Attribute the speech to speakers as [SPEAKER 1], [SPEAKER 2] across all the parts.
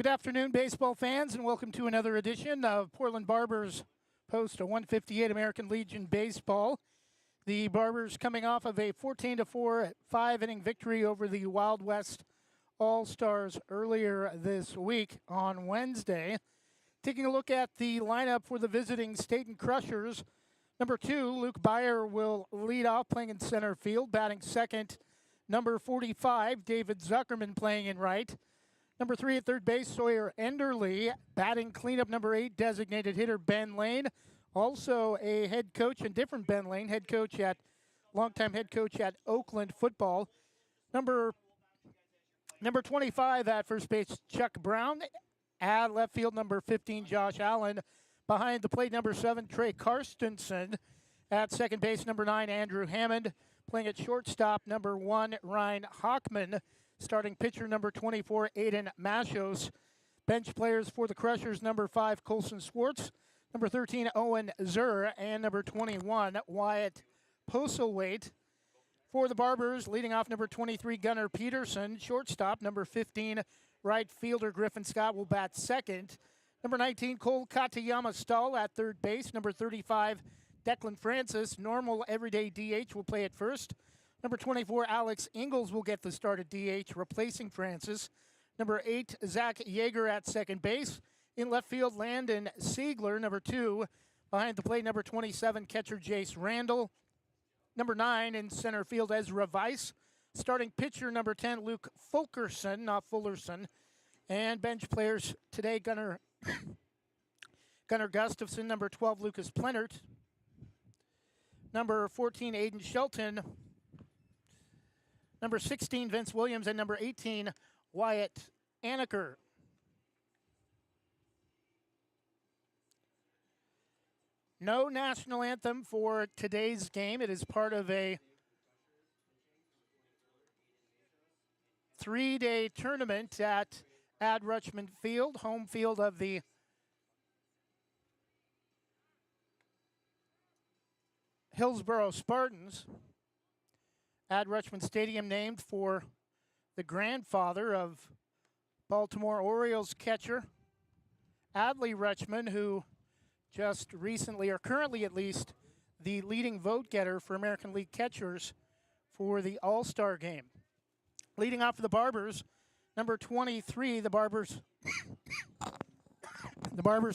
[SPEAKER 1] Good afternoon, baseball fans, and welcome to another edition of Portland Barbers post 158 American Legion Baseball. The Barbers coming off of a 14-4 5-inning victory over the Wild West All-Stars earlier this week on Wednesday. Taking a look at the lineup for the visiting Stayton Crushers. Number 2, Luke Beyer will lead off, playing in center field. Batting second, number 45, David Zuckerman, playing in right. Number 3 at third base, Sawyer Enderly. Batting cleanup, number 8, designated hitter Ben Lane. Also a head coach, and different Ben Lane, longtime head coach at Oakland football. Number 25 at first base, Chuck Brown. At left field, number 15, Josh Allen. Behind the plate, number 7, Trey Karstensen. At second base, number 9, Andrew Hammond. Playing at shortstop, number 1, Ryan Hockman. Starting pitcher, number 24, Aiden Machos. Bench players for the Crushers, number 5, Colson Swartz. Number 13, Owen Zur. And number 21, Wyatt Postlethwaite. For the Barbers, leading off, number 23, Gunnar Peterson. Shortstop, number 15, right fielder Griffin Scott will bat second. Number 19, Cole Katayama Stahl at third base. Number 35, Declan Francis, normal everyday DH, will play at first. Number 24, Alex Ingalls will get the start at DH, replacing Francis. Number 8, Zach Yeager at second base. In left field, Landon Siegler. Number 2, behind the plate, number 27, catcher Jace Randall. Number 9, in center field, Ezra Weiss. Starting pitcher, number 10, Luke Fulkerson, not Fullerson. And bench players today, Gunnar Gustafson. Number 12, Lucas Plenert. Number 14, Aiden Shelton. Number 16, Vince Williams, and number 18, Wyatt Anaker. No national anthem for today's game. It is part of a 3-day tournament at Ad Rutschman Field, home field of the Hillsborough Spartans. Ad Rutschman Stadium, named for the grandfather of Baltimore Orioles catcher Adley Rutschman, who just recently, or currently at least, the leading vote getter for American League catchers for the All-Star game. Leading off for the Barbers, number 23, the Barbers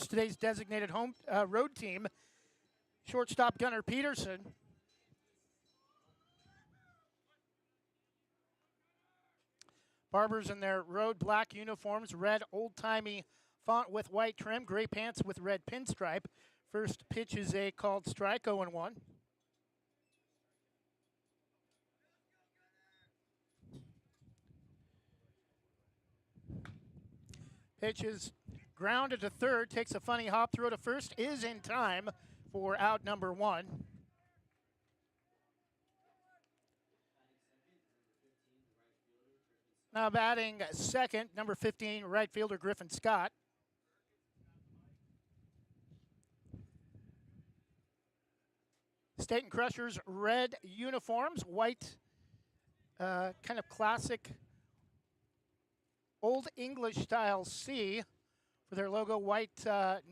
[SPEAKER 1] today's designated road team, shortstop Gunnar Peterson. Barbers in their road black uniforms, red old-timey font with white trim, gray pants with red pinstripe. First pitch is a called strike, 0-1. Pitch is grounded to third, takes a funny hop, throw to first, is in time for out number 1. Now batting second, number 15, right fielder Griffin Scott. Stayton Crushers red uniforms, white, kind of classic Old English style C for their logo, white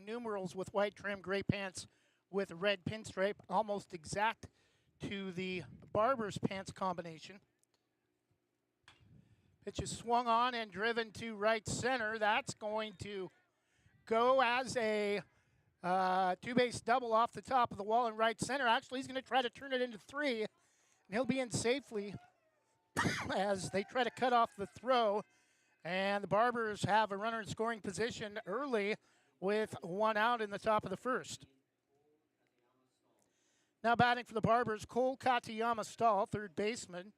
[SPEAKER 1] numerals with white trim, gray pants with red pinstripe, almost exact to the Barbers pants combination. Pitch is swung on and driven to right center. That's going to go as a two-base double off the top of the wall in right center. Actually, he's going to try to turn it into 3, and he'll be in safely as they try to cut off the throw. And the Barbers have a runner in scoring position early with 1 out in the top of the first. Now batting for the Barbers, Cole Katayama Stahl, third baseman.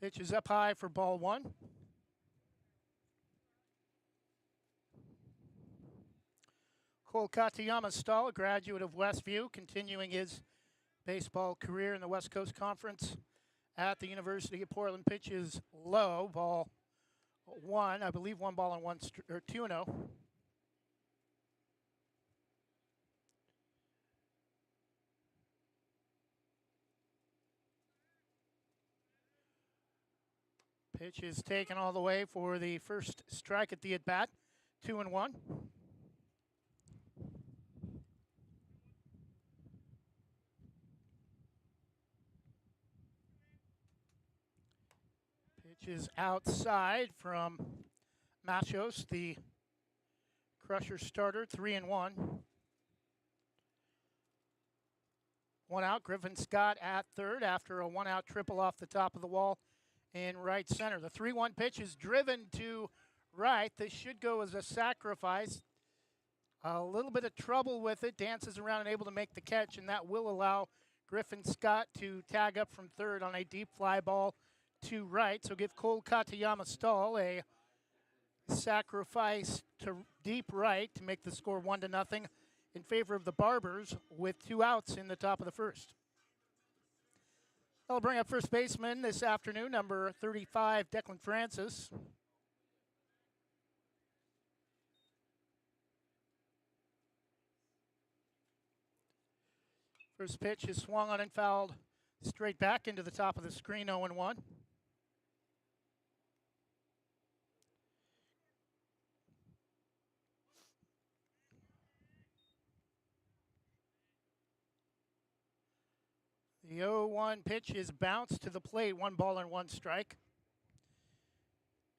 [SPEAKER 1] Pitch is up high for ball 1. Cole Katayama Stahl, a graduate of Westview, continuing his baseball career in the West Coast Conference at the University of Portland. Pitch is low, ball 1. I believe 1 ball and 2-0. Pitch is taken all the way for the first strike at the at-bat. 2-1. Pitch is outside from Machos, the Crusher starter. 3-1. 1 out. Griffin Scott at third after a 1-out triple off the top of the wall in right center. The 3-1 pitch is driven to right. This should go as a sacrifice. A little bit of trouble with it. Dances around and able to make the catch, and that will allow Griffin Scott to tag up from third on a deep fly ball to right. So give Cole Katayama Stahl a sacrifice to deep right to make the score 1-0 in favor of the Barbers with 2 outs in the top of the first. I'll bring up first baseman this afternoon, number 35, Declan Francis. First pitch is swung on and fouled straight back into the top of the screen, 0-1. The 0-1 pitch is bounced to the plate, 1 ball and 1 strike.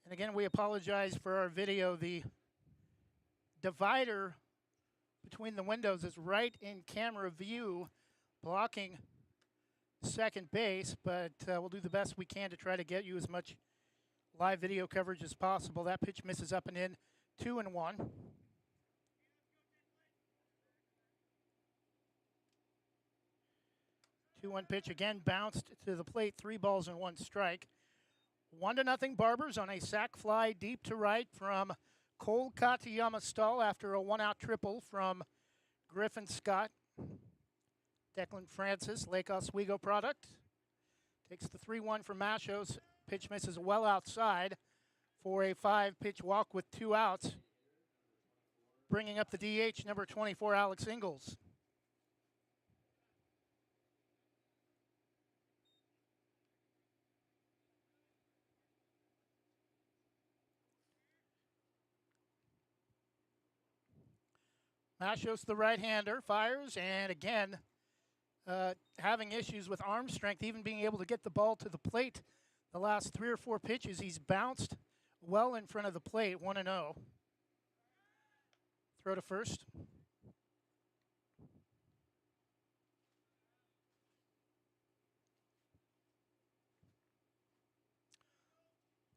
[SPEAKER 1] And again, we apologize for our video. The divider between the windows is right in camera view, blocking second base, but we'll do the best we can to try to get you as much live video coverage as possible. That pitch misses up and in, 2-1. 2-1 pitch again bounced to the plate, 3 balls and 1 strike. 1-0 Barbers on a sac fly deep to right from Cole Katayama Stahl after a 1-out triple from Griffin Scott. Declan Francis, Lake Oswego product. Takes the 3-1 from Machos. Pitch misses well outside for a 5-pitch walk with 2 outs. Bringing up the DH, number 24, Alex Ingalls. Machos, the right-hander, fires, and again, having issues with arm strength, even being able to get the ball to the plate the last 3 or 4 pitches. He's bounced well in front of the plate, 1-0. Throw to first.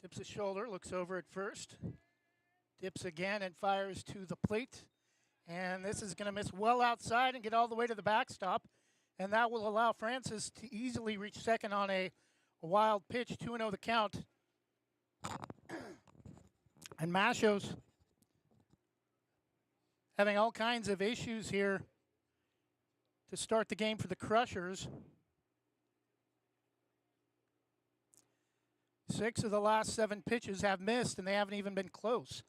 [SPEAKER 1] Dips his shoulder, looks over at first. Dips again and fires to the plate. And this is going to miss well outside and get all the way to the backstop. And that will allow Francis to easily reach second on a wild pitch, 2-0 the count. And Machos having all kinds of issues here to start the game for the Crushers. 6 of the last 7 pitches have missed, and they haven't even been close.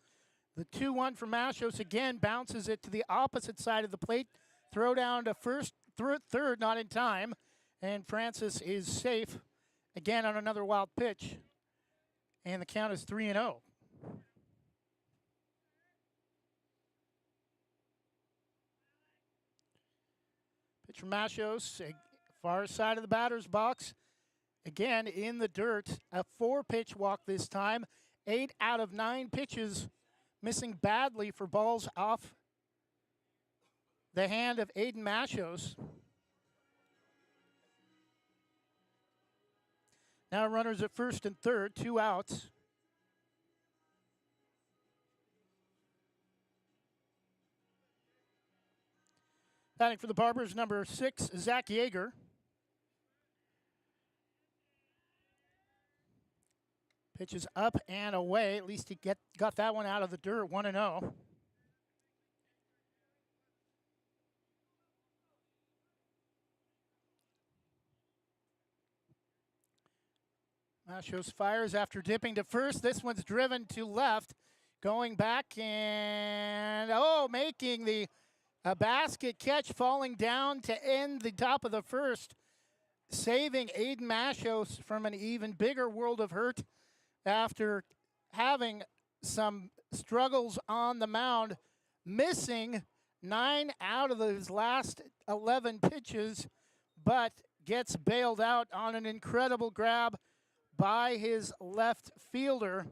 [SPEAKER 1] The 2-1 from Machos again bounces it to the opposite side of the plate. Throw down to first, third, not in time. And Francis is safe again on another wild pitch. And the count is 3-0. Pitch from Machos, far side of the batter's box. Again, in the dirt, a 4-pitch walk this time. 8 out of 9 pitches missing badly for balls off the hand of Aiden Machos. Now runners at first and third, 2 outs. Batting for the Barbers, number 6, Zach Yeager. Pitches up and away. At least he got that one out of the dirt, 1-0. Machos fires after dipping to first. This one's driven to left. Going back and, making the basket catch, falling down to end the top of the first. Saving Aiden Machos from an even bigger world of hurt after having some struggles on the mound, missing 9 out of his last 11 pitches, but gets bailed out on an incredible grab by his left fielder.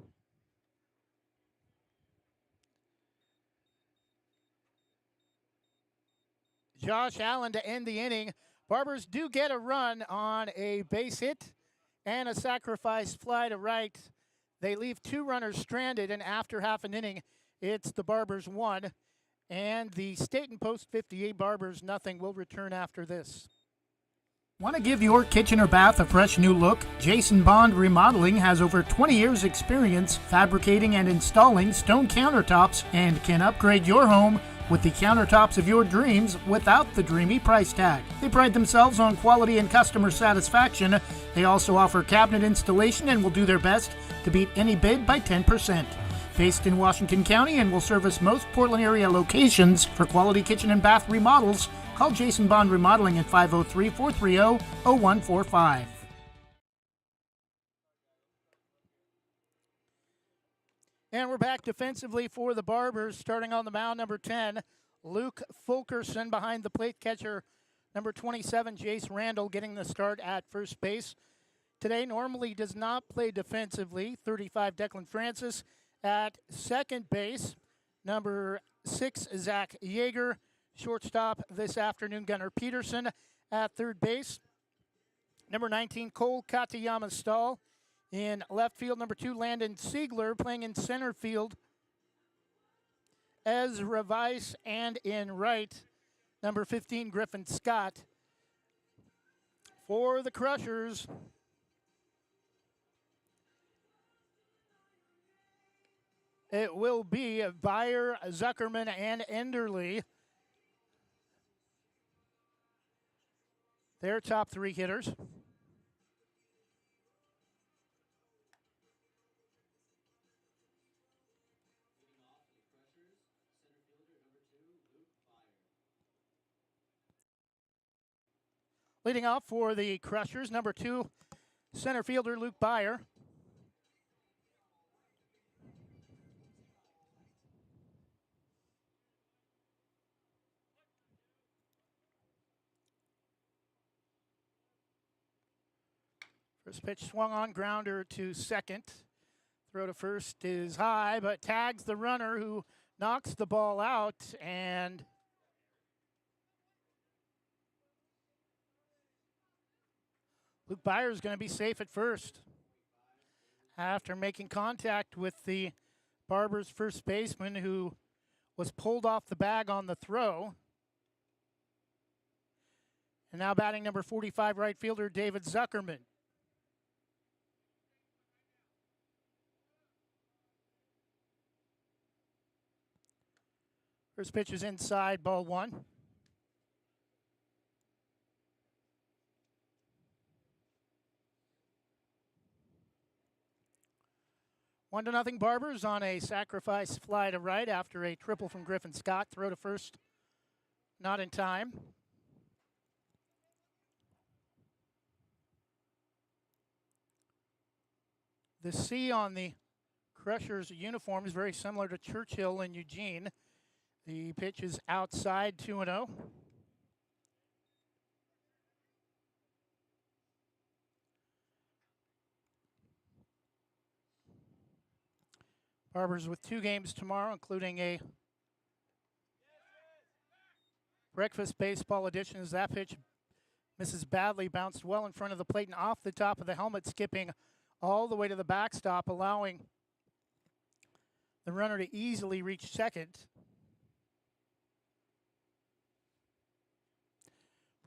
[SPEAKER 1] Josh Allen to end the inning. Barbers do get a run on a base hit and a sacrifice fly to right. They leave 2 runners stranded, and after half an inning, it's the Barbers 1 and the Stayton Post 58 Barbers nothing. Will return after this. Want to give your kitchen or bath a fresh new look? Jason Bond Remodeling has over 20 years experience fabricating and installing stone countertops and can upgrade your home with the countertops of your dreams without the dreamy price tag. They pride themselves on quality and customer satisfaction. They also offer cabinet installation and will do their best to beat any bid by 10%. Based in Washington County and will service most Portland area locations. For quality kitchen and bath remodels, call Jason Bond Remodeling at 503-430-0145. And we're back defensively for the Barbers. Starting on the mound, number 10, Luke Fulkerson. Behind the plate catcher, number 27, Jace Randall, getting the start at first base. Today normally does not play defensively. 35, Declan Francis. At second base, number 6, Zach Yeager. Shortstop this afternoon, Gunnar Peterson. At third base, number 19, Cole Katayama Stahl. In left field, number 2, Landon Siegler. Playing in center field, Ezra Weiss. And in right, number 15, Griffin Scott. For the Crushers, it will be Beyer, Zuckerman, and Enderly. Their top 3 hitters. Leading off for the Crushers, number 2, center fielder Luke Beyer. First pitch swung on, grounder to second. Throw to first is high, but tags the runner who knocks the ball out, and Luke Beyer is going to be safe at first after making contact with the Barbers first baseman, who was pulled off the bag on the throw. And now batting number 45, right fielder David Zuckerman. First pitch is inside, ball 1. 1-0 Barbers on a sacrifice fly to right after a triple from Griffin Scott. Throw to first, not in time. The C on the Crushers uniform is very similar to Churchill and Eugene. The pitch is outside, 2-0. Barbers with 2 games tomorrow, including a breakfast baseball edition, as that pitch misses badly, bounced well in front of the plate and off the top of the helmet, skipping all the way to the backstop, allowing the runner to easily reach second.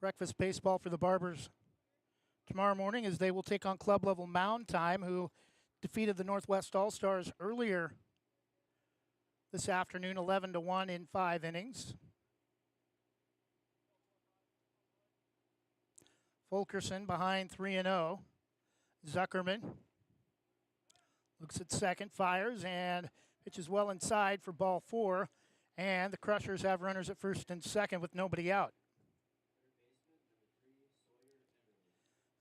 [SPEAKER 1] Breakfast baseball for the Barbers tomorrow morning, as they will take on club level Mound Time, who defeated the Northwest All-Stars earlier this afternoon, 11-1 in 5 innings. Fulkerson behind 3-0. Zuckerman looks at second, fires, and pitches well inside for ball 4. And the Crushers have runners at first and second with nobody out.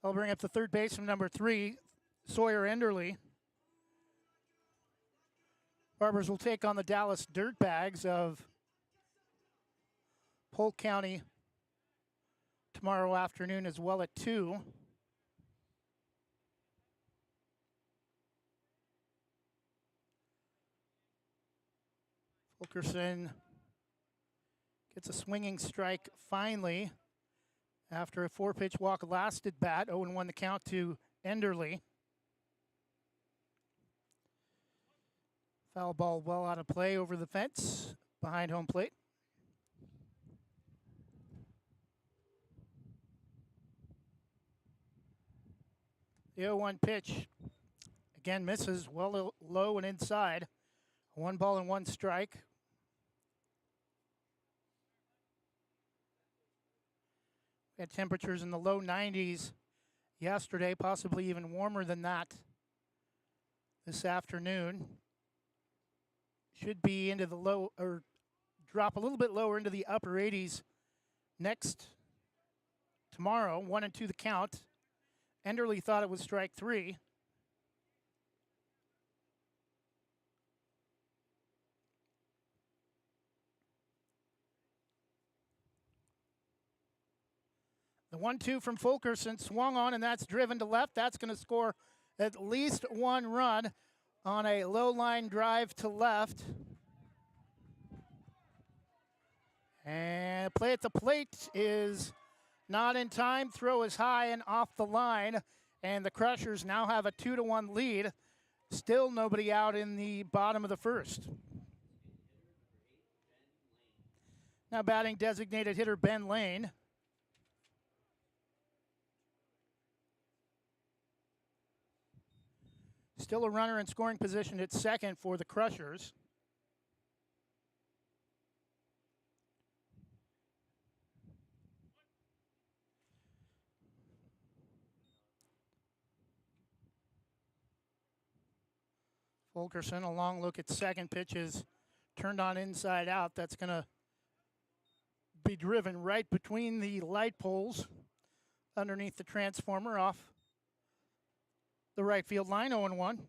[SPEAKER 1] I'll bring up the third baseman, number 3, Sawyer Enderly. Barbers will take on the Dallas Dirtbags of Polk County tomorrow afternoon as well at 2. Fulkerson gets a swinging strike finally after a 4-pitch walk last at bat. 0-1 the count to Enderly. Foul ball well out of play over the fence behind home plate. The 0-1 pitch again misses well low and inside. 1 ball and 1 strike. We had temperatures in the low 90s yesterday, possibly even warmer than that this afternoon. Should be into the low, or drop a little bit lower into the upper 80s next tomorrow. 1-2 the count. Enderly thought it was strike 3. The 1-2 from Fulkerson swung on, and that's driven to left. That's going to score at least 1 run on a low line drive to left. And play at the plate is not in time. Throw is high and off the line. And the Crushers now have a 2-1 lead. Still nobody out in the bottom of the first. Now batting designated hitter Ben Lane. Still a runner in scoring position at second for the Crushers. Fulkerson, a long look at second. Pitch is turned on inside out. That's going to be driven right between the light poles underneath the transformer off the right field line. 0-1.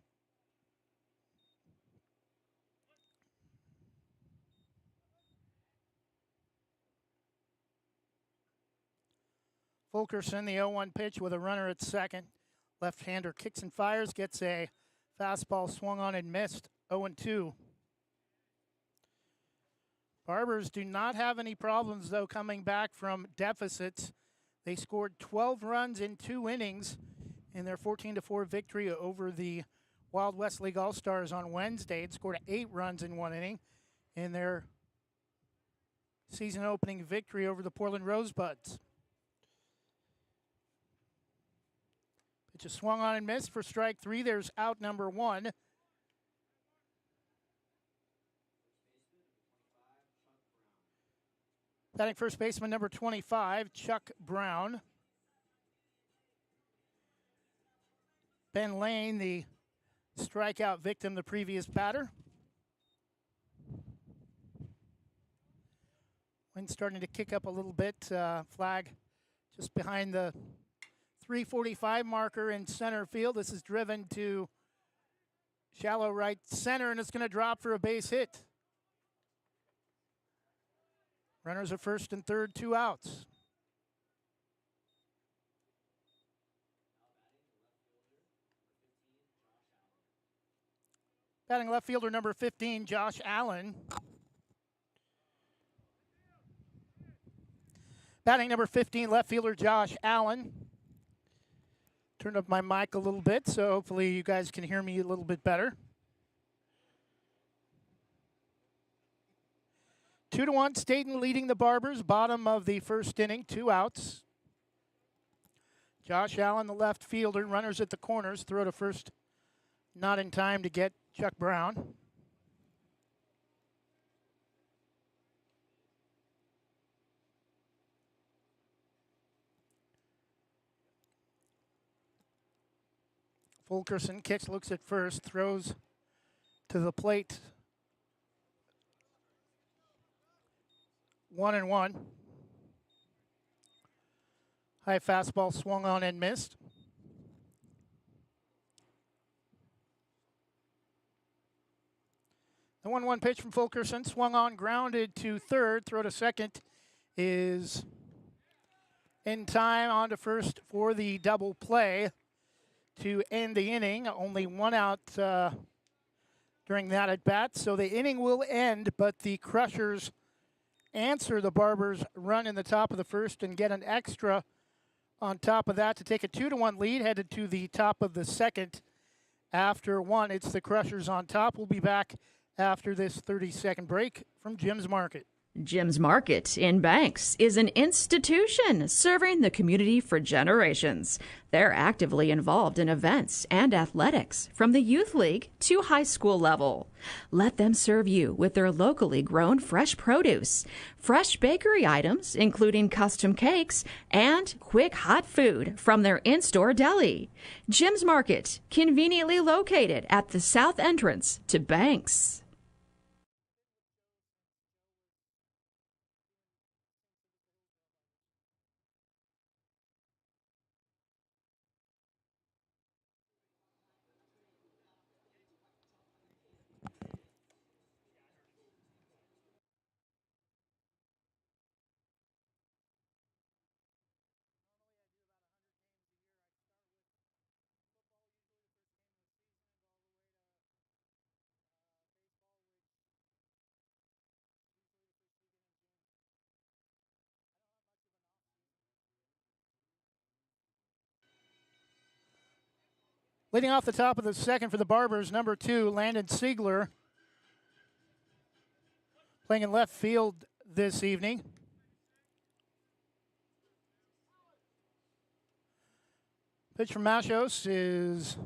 [SPEAKER 1] Fulkerson, the 0-1 pitch with a runner at second. Left-hander kicks and fires, gets a fastball swung on and missed. 0-2. Barbers do not have any problems, though, coming back from deficits. They scored 12 runs in 2 innings in their 14-4 victory over the Wild West League All-Stars on Wednesday. It scored 8 runs in 1 inning in their season-opening victory over the Portland Rosebuds. Pitch is swung on and missed for strike 3. There's out number 1. Batting first baseman number 25, Chuck Brown. Ben Lane, the strikeout victim, the previous batter. Wind starting to kick up a little bit. Flag just behind the 345 marker in center field. This is driven to shallow right center, and it's going to drop for a base hit. Runners are first and third, 2 outs. Batting left fielder number 15, Josh Allen. Batting number 15, left fielder Josh Allen. Turned up my mic a little bit, so hopefully you guys can hear me a little bit better. 2-1, Stayton leading the Barbers, bottom of the first inning, 2 outs. Josh Allen, the left fielder, runners at the corners, throw to first, not in time to get Chuck Brown. Fulkerson kicks, looks at first, throws to the plate. 1-1. High fastball swung on and missed. The 1-1 pitch from Fulkerson, swung on, grounded to third. Throw to second is in time. On to first for the double play to end the inning. Only one out during that at bat. So the inning will end, but the Crushers answer the Barbers' run in the top of the first and get an extra on top of that to take a 2-1 lead, headed to the top of the second. After one, it's the Crushers on top. We'll be back after this 30-second break from Jim's Market.
[SPEAKER 2] Jim's Market in Banks is an institution serving the community for generations. They're actively involved in events and athletics from the youth league to high school level. Let them serve you with their locally grown fresh produce, fresh bakery items, including custom cakes, and quick hot food from their in-store deli. Jim's Market, conveniently located at the south entrance to Banks.
[SPEAKER 1] Leading off the top of the second for the Barbers, number 2, Landon Siegler, playing in left field this evening. Pitch from Machos is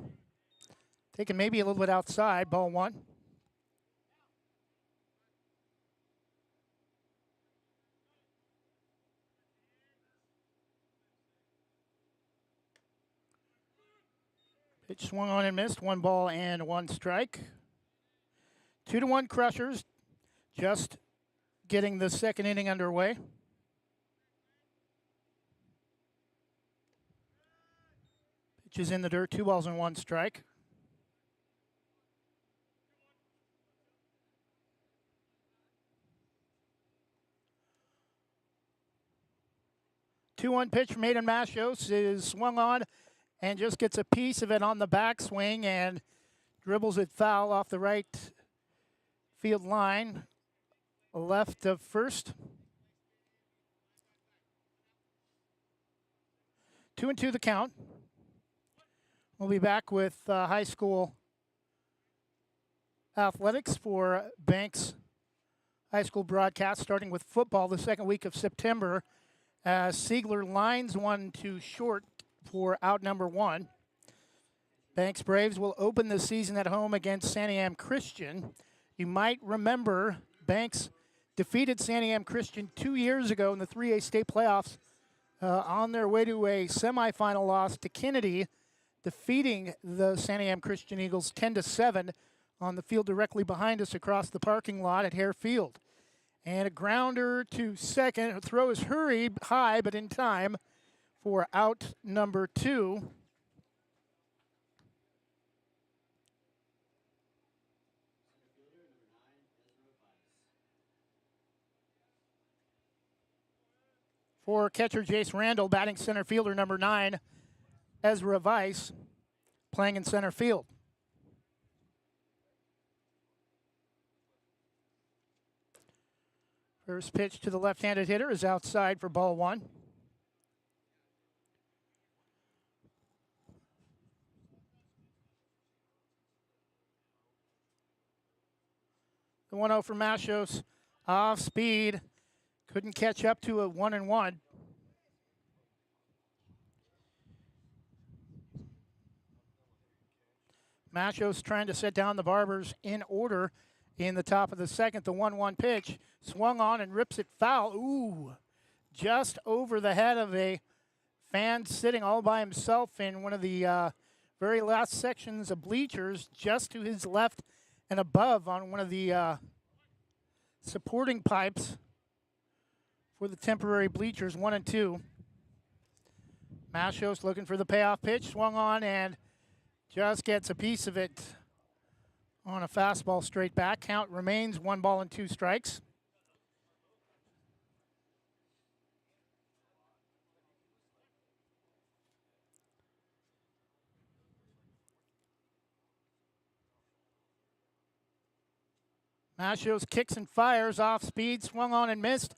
[SPEAKER 1] taken maybe a little bit outside, ball 1. Pitch swung on and missed. 1 ball and 1 strike. 2-1 Crushers, just getting the second inning underway. Pitch is in the dirt. 2 balls and 1 strike. Two-one pitch from Aiden Machos is swung on and just gets a piece of it on the backswing and dribbles it foul off the right field line, left of first. 2-2 the count. We'll be back with high school athletics for Banks High School broadcast, starting with football the second week of September, as Siegler lines one to short for out number 1. Banks Braves will open the season at home against Santiam Christian. You might remember Banks defeated Santiam Christian 2 years ago in the 3A state playoffs on their way to a semifinal loss to Kennedy, defeating the Santiam Christian Eagles 10-7 on the field directly behind us across the parking lot at Hare Field. And a grounder to second. Throw is hurried high, but in time for out number 2. For catcher Jace Randall, batting center fielder number 9, Ezra Weiss, playing in center field. First pitch to the left-handed hitter is outside for ball 1. The 1-0 for Machos, off speed, couldn't catch up to a 1-1. Machos trying to set down the Barbers in order in the top of the second. The 1-1 pitch swung on and rips it foul. Ooh, just over the head of a fan sitting all by himself in one of the very last sections of bleachers, just to his left and above on one of the supporting pipes for the temporary bleachers, 1 and 2. Machos looking for the payoff pitch, swung on and just gets a piece of it on a fastball straight back. Count remains 1-2 strikes. Machos kicks and fires off speed, swung on and missed.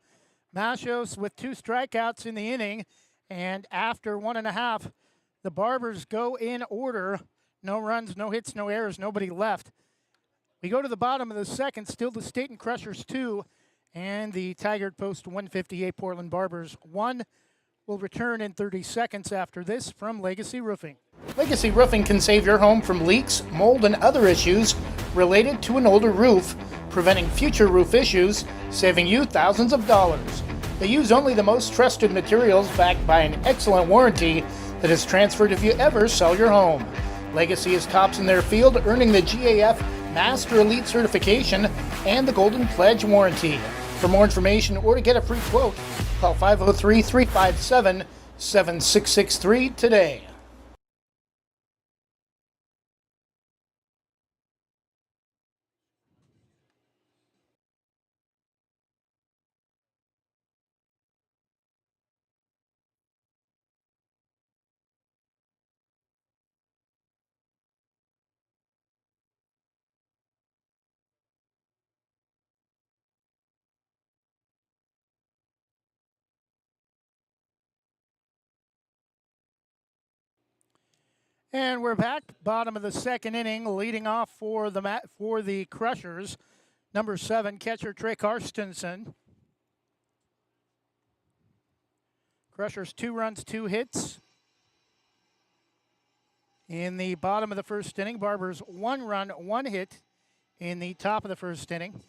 [SPEAKER 1] Machos with 2 strikeouts in the inning, and after 1.5, the Barbers go in order. No runs, no hits, no errors, nobody left. We go to the bottom of the second, still the Stayton Crushers 2 and the Tigard Post 158 Portland Barbers 1. We'll return in 30 seconds after this from Legacy Roofing. Legacy Roofing can save your home from leaks, mold, and other issues related to an older roof, preventing future roof issues, saving you thousands of dollars. They use only the most trusted materials backed by an excellent warranty that is transferred if you ever sell your home. Legacy is tops in their field, earning the GAF Master Elite certification and the Golden Pledge warranty. For more information or to get a free quote, call 503-357-7663 today. And we're back, bottom of the second inning, leading off for the Crushers. Number 7, catcher Trey Karstensen. Crushers 2 runs, 2 hits. In the bottom of the first inning, Barbers 1 run, 1 hit in the top of the first inning.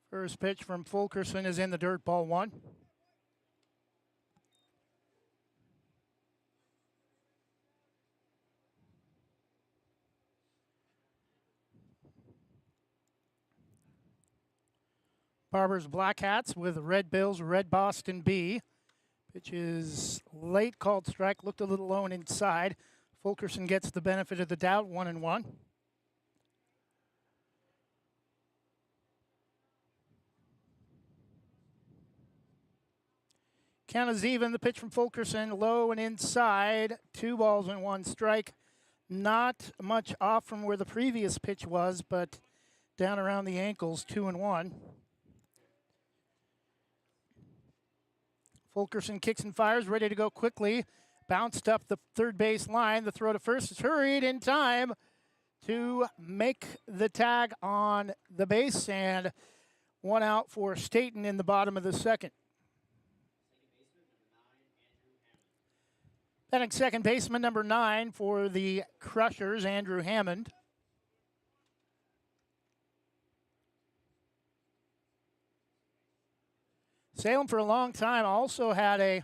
[SPEAKER 1] First pitch from Fulkerson is in the dirt, ball 1. Barbers black hats with red bills, red Boston B. Pitch is late, called strike, looked a little low and inside. Fulkerson gets the benefit of the doubt, 1-1. Count is even. The pitch from Fulkerson, low and inside. 2 balls and 1 strike. Not much off from where the previous pitch was, but down around the ankles, 2-1. Fulkerson kicks and fires, ready to go quickly. Bounced up the third base line. The throw to first is hurried in time to make the tag on the base, and 1 out for Stayton in the bottom of the second. Batting second baseman, number 9 for the Crushers, Andrew Hammond. Salem for a long time also had a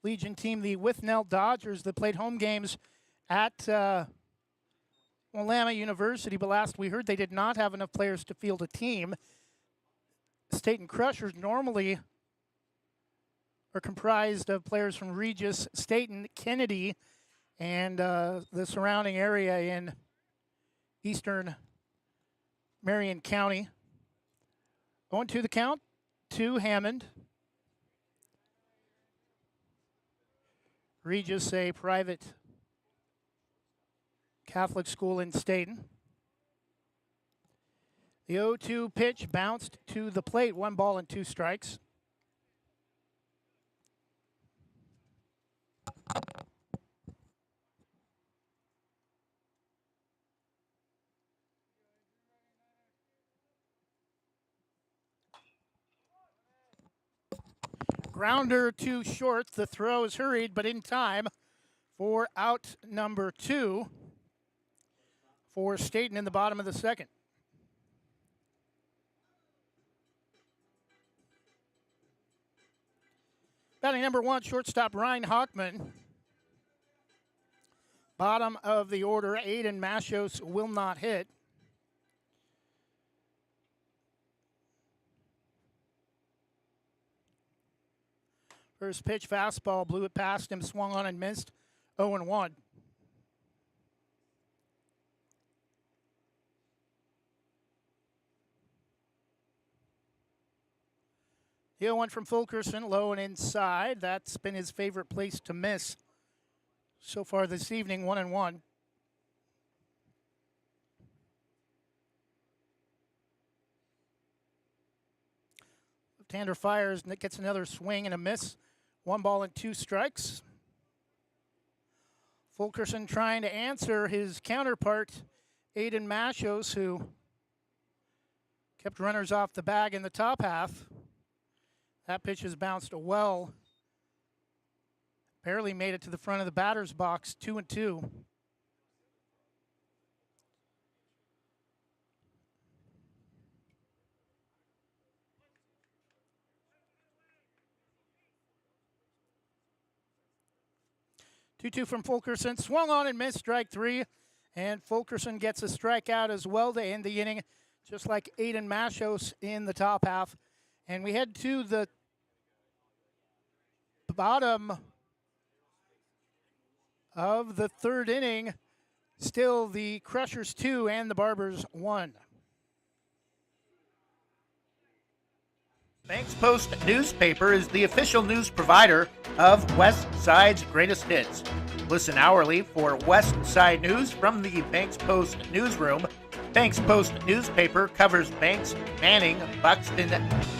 [SPEAKER 1] Legion team, the Withnell Dodgers, that played home games at Willamette University, but last we heard they did not have enough players to field a team. Stayton Crushers normally are comprised of players from Regis, Stayton, Kennedy, and the surrounding area in eastern Marion County. Going to the count, to Hammond. Regis, a private Catholic school in Stayton. The 0-2 pitch bounced to the plate, 1 ball and 2 strikes. Grounder to short. The throw is hurried, but in time for out number 2 for Stayton in the bottom of the second. Batting number 1, shortstop Ryan Hockman. Bottom of the order, Aiden Machos will not hit. First pitch, fastball, blew it past him, swung on and missed. 0-1. The 0-1 from Fulkerson, low and inside. That's been his favorite place to miss so far this evening, 1-1. Left-hander fires, and it gets another swing and a miss. 1 ball and 2 strikes. Fulkerson trying to answer his counterpart, Aiden Mashos, who kept runners off the bag in the top half. That pitch has bounced well. Barely made it to the front of the batter's box, 2-2. Two from Fulkerson, swung on and missed, strike 3. And Fulkerson gets a strikeout as well to end the inning, just like Aiden Mashos in the top half. And we head to the bottom of the third inning. Still the Crushers 2 and the Barbers 1.
[SPEAKER 3] Banks Post newspaper is the official news provider of West Side's greatest hits. Listen hourly for West Side news from the Banks Post newsroom. Banks Post newspaper covers Banks, Manning, Buxton,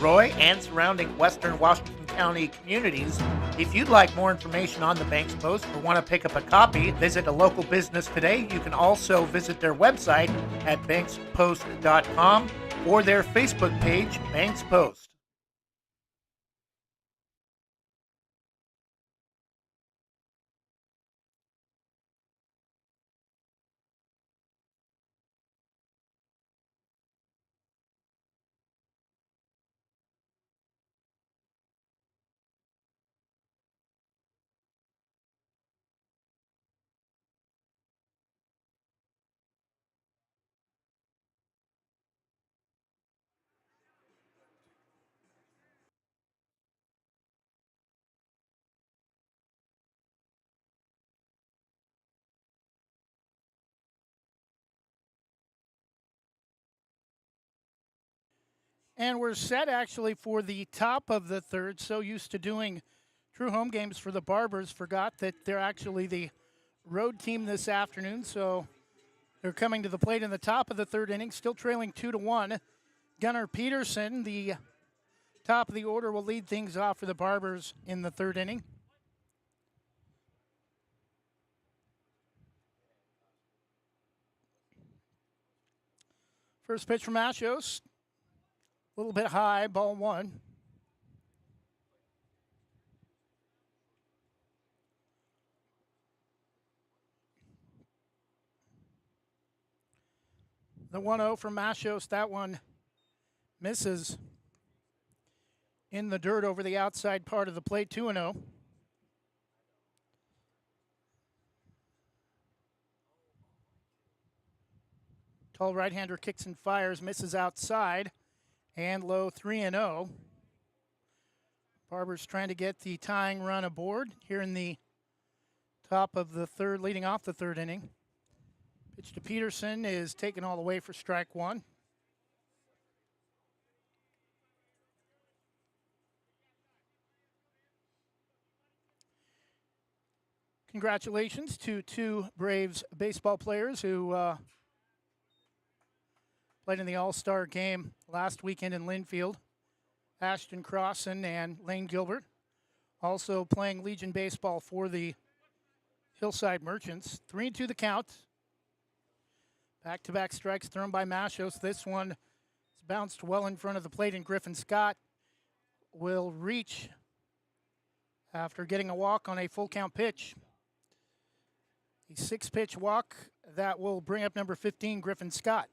[SPEAKER 3] Roy, and surrounding western Washington County communities. If you'd like more information on the Banks Post or want to pick up a copy, visit a local business today. You can also visit their website at bankspost.com or their Facebook page, Banks Post.
[SPEAKER 1] And we're set actually for the top of the third. So used to doing true home games for the Barbers, forgot that they're actually the road team this afternoon. So they're coming to the plate in the top of the third inning, still trailing 2-1. Gunnar Peterson, the top of the order, will lead things off for the Barbers in the third inning. First pitch from Mashos. A little bit high, ball 1. The 1-0 from Mashos, that one misses in the dirt over the outside part of the plate, 2-0. Tall right-hander kicks and fires, misses outside, and low, 3-0. Barbers trying to get the tying run aboard here in the top of the third, leading off the third inning. Pitch to Peterson is taken all the way for strike 1. Congratulations to 2 Braves baseball players who played in the All-Star game last weekend in Linfield. Ashton Crossan and Lane Gilbert. Also playing Legion baseball for the Hillside Merchants. 3-2 the count. Back-to-back strikes thrown by Mashos. This one is bounced well in front of the plate, and Griffin Scott will reach after getting a walk on a full count pitch. A 6-pitch walk that will bring up number 15, Griffin Scott.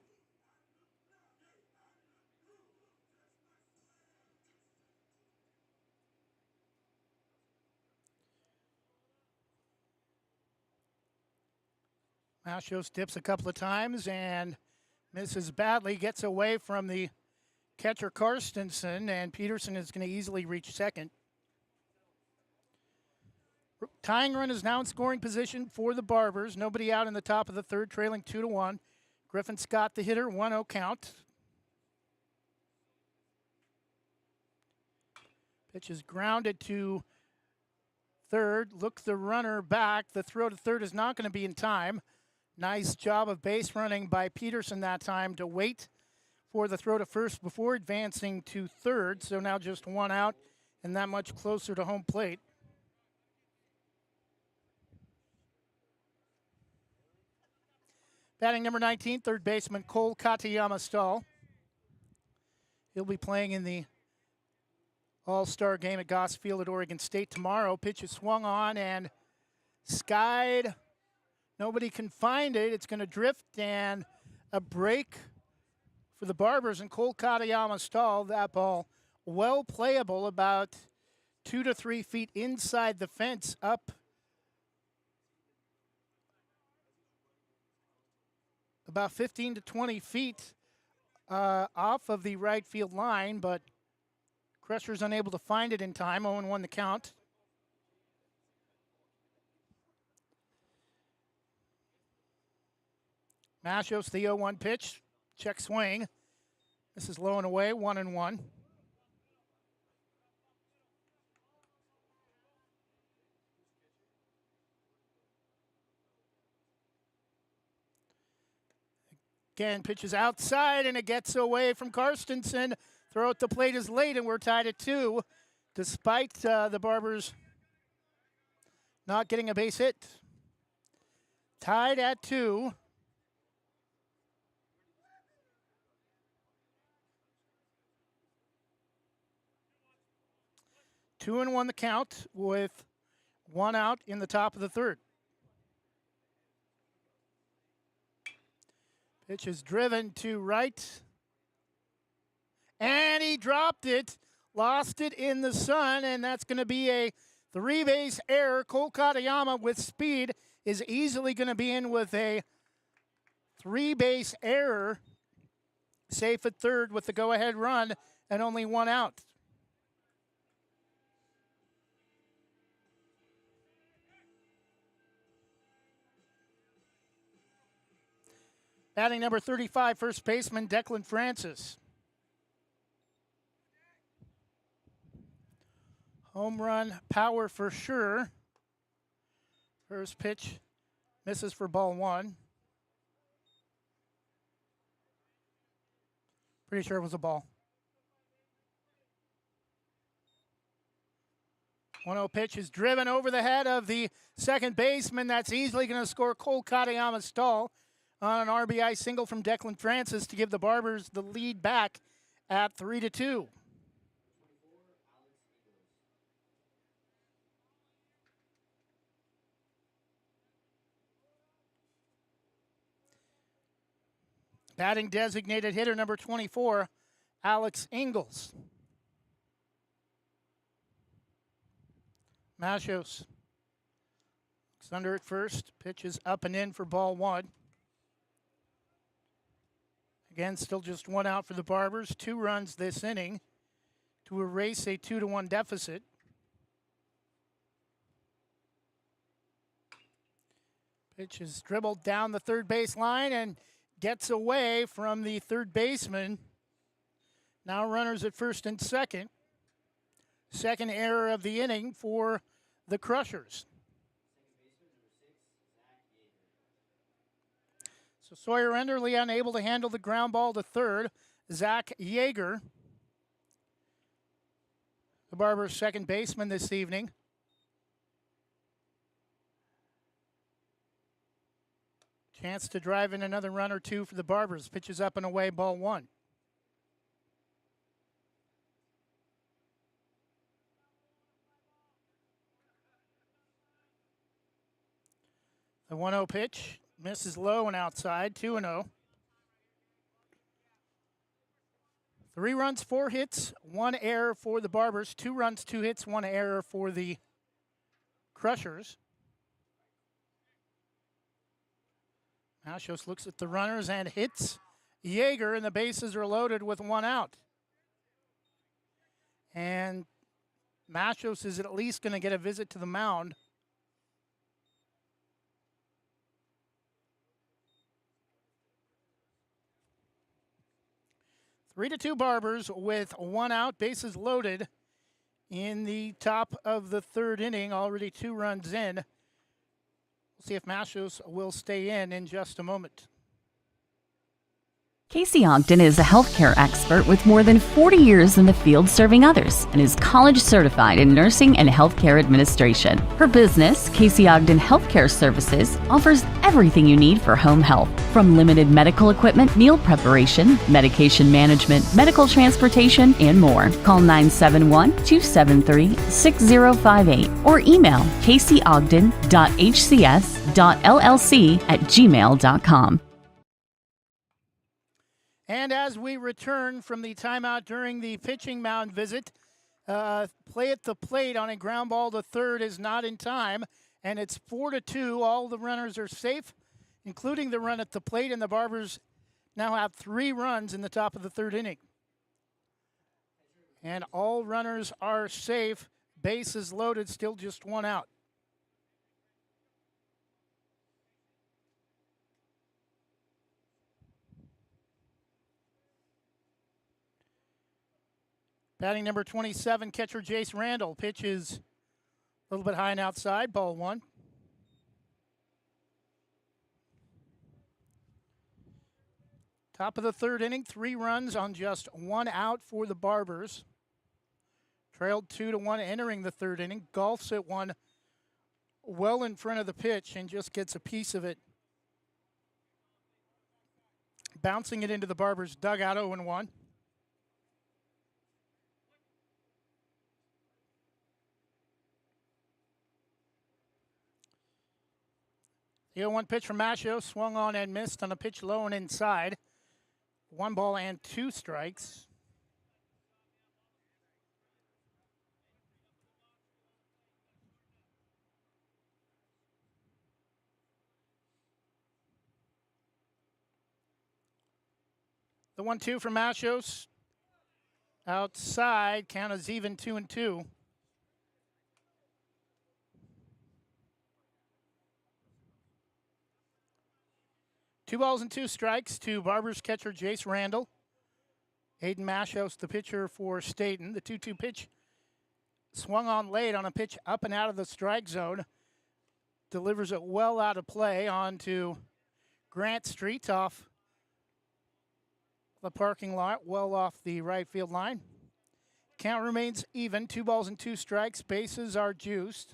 [SPEAKER 1] Mashos dips a couple of times and misses badly, gets away from the catcher Karstensen, and Peterson is going to easily reach second. Tying run is now in scoring position for the Barbers. Nobody out in the top of the third, trailing 2-1. Griffin Scott, the hitter, 1-0 count. Pitch is grounded to third. Look the runner back. The throw to third is not going to be in time. Nice job of base running by Peterson that time to wait for the throw to first before advancing to third. So now just one out and that much closer to home plate. Batting number 19, third baseman Cole Katayama Stahl. He'll be playing in the All-Star game at Goss Field at Oregon State tomorrow. Pitch is swung on and skied. Nobody can find it. It's going to drift, and a break for the Barbers and Cole Katayama Stahl. That ball well playable, about 2 to 3 feet inside the fence, up about 15 to 20 feet off of the right field line, but Crusher's unable to find it in time. 0-1 the count. Masios, the 0-1 pitch. Check swing. This is low and away, 1-1. Again, pitches outside, and it gets away from Karstensen. Throw at the plate is late, and we're tied at 2, despite the Barbers not getting a base hit. Tied at 2. Two and one the count with one out in the top of the third. Pitch is driven to right. And he dropped it, lost it in the sun, and that's going to be a 3-base error. Cole Katayama with speed is easily going to be in with a 3-base error. Safe at third with the go-ahead run and only one out. Batting number 35, first baseman Declan Francis. Home run power for sure. First pitch misses for ball 1. Pretty sure it was a ball. 1-0 pitch is driven over the head of the second baseman. That's easily going to score Cole Katayama Stahl on an RBI single from Declan Francis to give the Barbers the lead back at 3-2. Batting designated hitter number 24, Alex Ingalls. Masios looks under at first. Pitch is up and in for ball 1. Again, still just one out for the Barbers. 2 runs this inning to erase a 2-1 deficit. Pitch is dribbled down the third base line and gets away from the third baseman. Now runners at first and second. Second error of the inning for the Crushers. So Sawyer Enderle unable to handle the ground ball to third. Zach Yeager, the Barbers' second baseman this evening. Chance to drive in another run or two for the Barbers. Pitches up and away, ball 1. The 1-0 pitch misses low and outside, 2-0. 3 runs, 4 hits, 1 error for the Barbers. 2 runs, 2 hits, 1 error for the Crushers. Masios looks at the runners and hits Yeager, and the bases are loaded with 1 out. And Masios is at least going to get a visit to the mound 3-2 Barbers with one out, bases loaded in the top of the third inning. Already 2 runs in. We'll see if Machos will stay in just a moment.
[SPEAKER 4] Casey Ogden is a healthcare expert with more than 40 years in the field serving others and is college certified in nursing and healthcare administration. Her business, Casey Ogden Healthcare Services, offers everything you need for home health, from limited medical equipment, meal preparation, medication management, medical transportation, and more. Call 971-273-6058 or email caseyogden.hcs.llc@gmail.com.
[SPEAKER 1] And as we return from the timeout during the pitching mound visit, play at the plate on a ground ball to third is not in time, and it's 4-2. All the runners are safe, including the run at the plate, and the Barbers now have 3 runs in the top of the third inning. And all runners are safe. Bases loaded, still just 1 out. Batting number 27, catcher Jace Randall. Pitch is a little bit high and outside, ball 1. Top of the third inning, 3 runs on just 1 out for the Barbers. Trailed 2-1 entering the third inning. Golfs at 1 well in front of the pitch and just gets a piece of it. Bouncing it into the Barbers' dugout, 0-1. The 0-1 pitch from Machos, swung on and missed on a pitch low and inside. 1 ball and 2 strikes. The 1-2 from Machos. Outside, count is even, 2-2. Two balls and 2 strikes to Barbers catcher Jace Randall. Aiden Machos, the pitcher for Stayton. The 2-2 pitch swung on late on a pitch up and out of the strike zone. Delivers it well out of play onto Grant Street off the parking lot, well off the right field line. Count remains even, 2 balls and 2 strikes. Bases are juiced.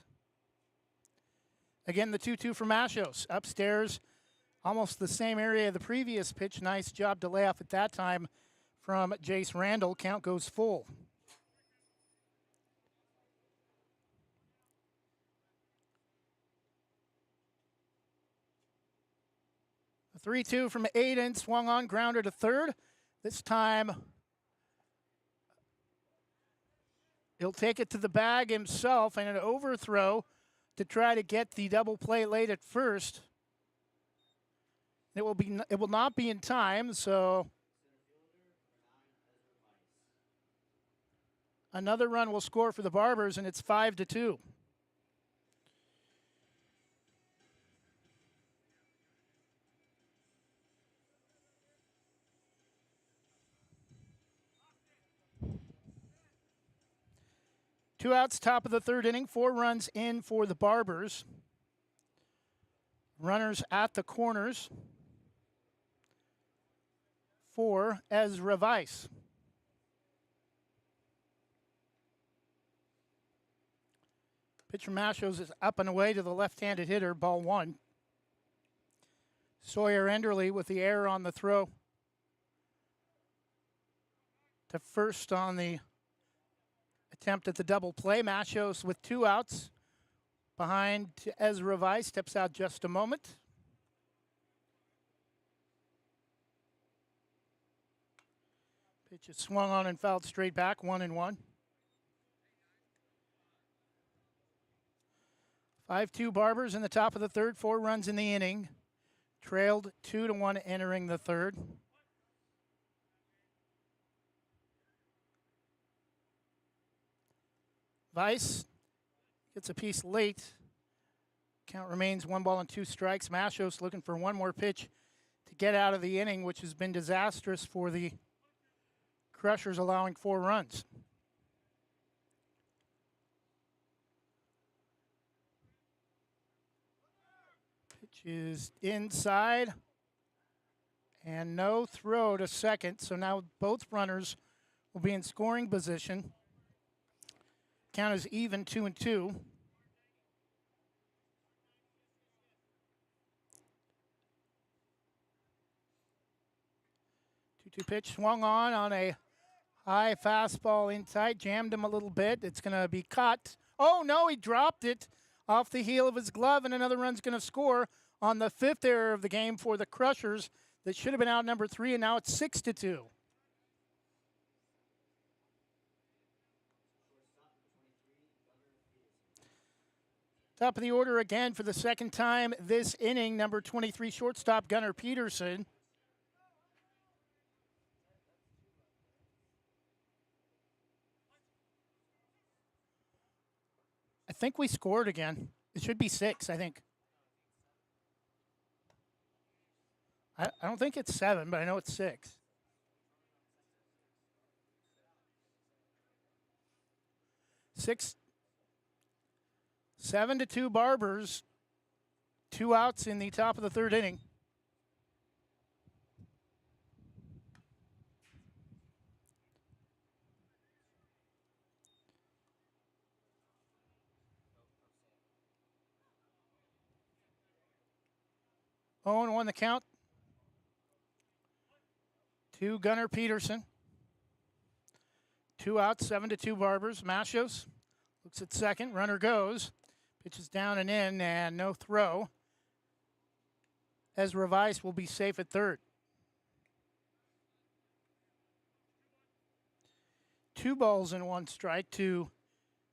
[SPEAKER 1] Again, the 2-2 for Machos. Upstairs, almost the same area of the previous pitch. Nice job to lay off at that time from Jace Randall. Count goes full. The 3-2 from Aiden, swung on, grounder to third. This time, he'll take it to the bag himself, and an overthrow to try to get the double play late at first. It will not be in time, so another run will score for the Barbers, and it's 5-2. Two outs, top of the third inning, 4 runs in for the Barbers. Runners at the corners for Ezra Weiss. Pitch from Machos is up and away to the left-handed hitter, ball 1. Sawyer Enderly with the error on the throw to first on the attempt at the double play. Machos with 2 outs behind Ezra Weiss, steps out just a moment. Pitch is swung on and fouled straight back, 1-1. 5-2 Barbers in the top of the third, 4 runs in the inning. Trailed 2-1 entering the third. Weiss gets a piece late. Count remains 1 ball and 2 strikes. Machos looking for one more pitch to get out of the inning, which has been disastrous for the Crushers allowing 4 runs. Pitch is inside. And no throw to second. So now both runners will be in scoring position. Count is even 2-2. 2-2 pitch swung on a high fastball inside. Jammed him a little bit. It's going to be caught. Oh, no, he dropped it off the heel of his glove, and another run's going to score on the 5th error of the game for the Crushers. That should have been out number 3, and now it's 6-2. Top of the order again for the second time this inning, number 23 shortstop Gunnar Peterson. I think we scored again. It should be 6, I think. I don't think it's 7, but I know it's 6. Six, 7-2 Barbers. 2 outs in the top of the 3rd inning. Oh, and 1 the count. To Gunnar Peterson. 2 outs, 7-2 Barbers. Machos looks at second. Runner goes. Pitches down and in, and no throw. Ezra Weiss will be safe at 3rd. 2 balls and 1 strike to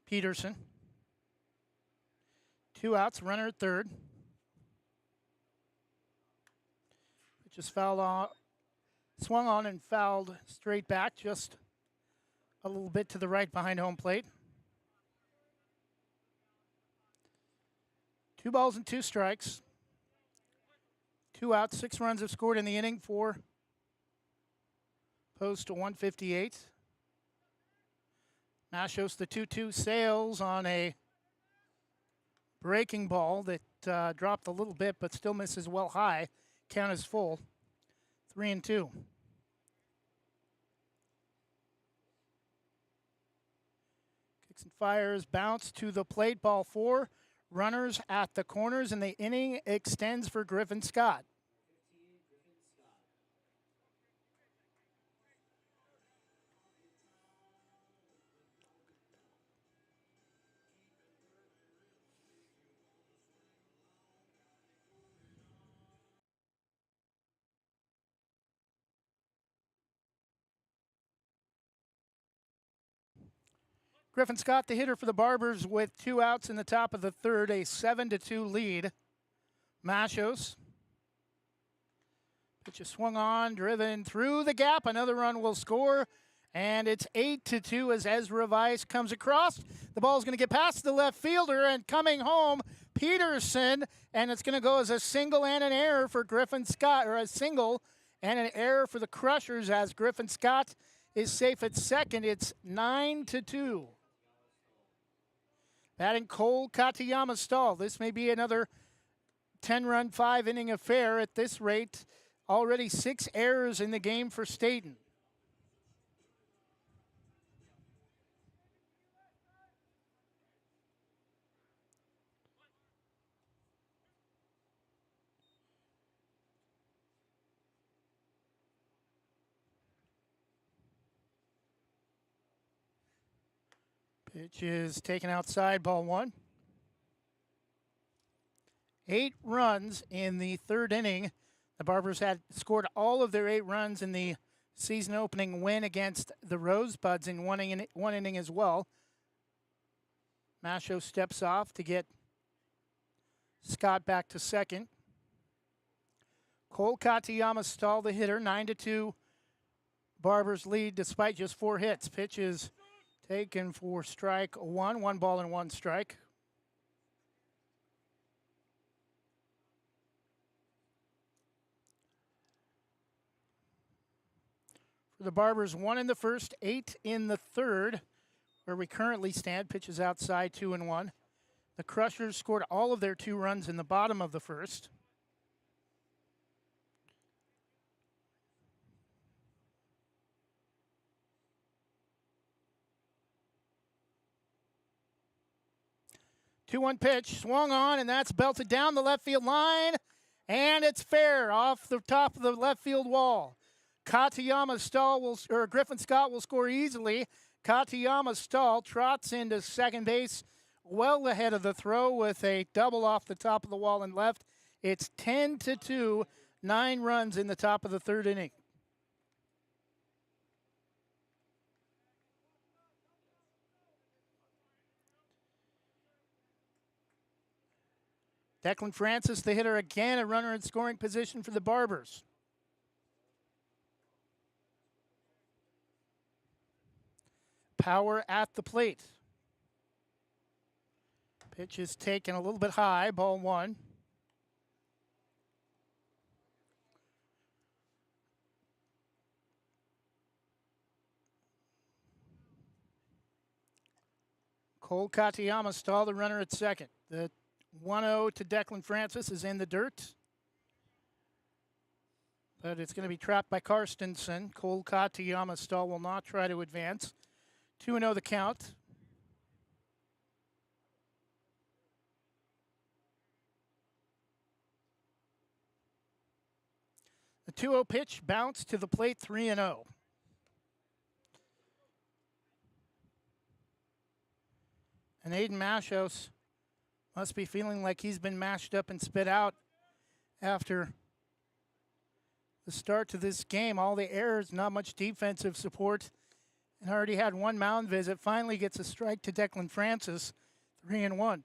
[SPEAKER 1] Peterson. 2 outs, runner at 3rd. Pitch is fouled on. Swung on and fouled straight back, just a little bit to the right behind home plate. 2 balls and 2 strikes. 2 outs, 6 runs have scored in the inning for Post to 158. Machos the 2-2 sails on a breaking ball that dropped a little bit but still misses well high. Count is full. 3-2. Kicks and fires, bounce to the plate, ball 4. Runners at the corners, and the inning extends for Griffin Scott. Griffin Scott, the hitter for the Barbers, with 2 outs in the top of the 3rd, a 7-2 lead. Machos. Pitch is swung on, driven through the gap. Another run will score, and it's 8-2 as Ezra Weiss comes across. The ball's going to get past the left fielder, and coming home, Peterson, and it's going to go as a single and an error for Griffin Scott, or a single and an error for the Crushers as Griffin Scott is safe at 2nd. It's 9-2. Batting Cole Katayama Stahl. This may be another 10-run, 5-inning affair at this rate. Already 6 errors in the game for Stayton. Pitch is taken outside, ball 1. 8 runs in the 3rd inning. The Barbers had scored all of their 8 runs in the season opening win against the Rosebuds in one inning as well. Macho steps off to get Scott back to 2nd. Cole Katayama Stahl, the hitter, 9-2 Barbers lead despite just 4 hits. Pitch is taken for strike 1, 1 ball and 1 strike. For For the Barbers, 1 in the first, 8 in the third, where we currently stand. Pitches outside, 2-1. The Crushers scored all of their 2 runs in the bottom of the first. Two-one pitch, swung on, and that's belted down the left field line, and it's fair off the top of the left field wall. Katayama Griffin Scott will score easily. Katayama Stahl trots into second base well ahead of the throw with a double off the top of the wall and left. It's 10-2, 9 runs in the top of the third inning. Declan Francis, the hitter again, a runner in scoring position for the Barbers. Power at the plate. Pitch is taken a little bit high, ball 1. Cole Katayama stalled the runner at second. The 1-0 to Declan Francis is in the dirt. But it's going to be trapped by Karstensen. Cole Katayama stall will not try to advance. 2-0 the count. The 2-0 pitch bounced to the plate, 3-0. And Aiden Mashos must be feeling like he's been mashed up and spit out after the start to this game. All the errors, not much defensive support, and already had 1 mound visit. Finally gets a strike to Declan Francis, 3-1.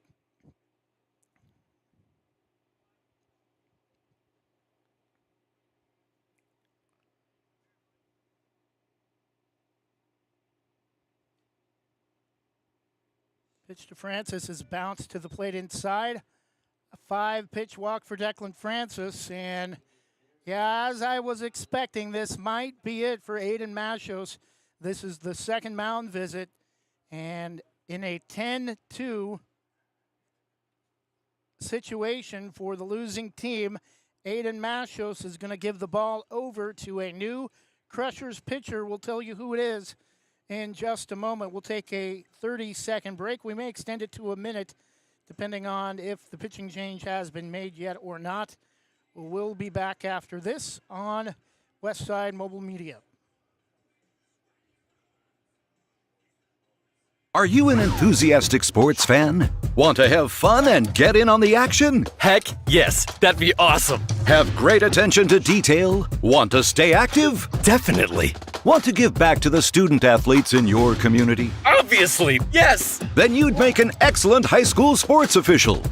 [SPEAKER 1] Pitch to Francis is bounced to the plate inside. A 5-pitch walk for Declan Francis. And yeah, as I was expecting, this might be it for Aiden Mashos. This is the second mound visit. And in a 10-2 situation for the losing team, Aiden Mashos is going to give the ball over to a new Crushers pitcher. We'll tell you who it is in just a moment. We'll take a 30-second break. We may extend it to a minute, depending on if the pitching change has been made yet or not. We'll be back after this on Westside Mobile Media.
[SPEAKER 5] Are you an enthusiastic sports fan? Want to have fun and get in on the action?
[SPEAKER 6] Heck yes, that'd be awesome.
[SPEAKER 5] Have great attention to detail? Want to stay active?
[SPEAKER 6] Definitely.
[SPEAKER 5] Want to give back to the student athletes in your community?
[SPEAKER 6] Obviously, yes.
[SPEAKER 5] Then you'd make an excellent high school sports official.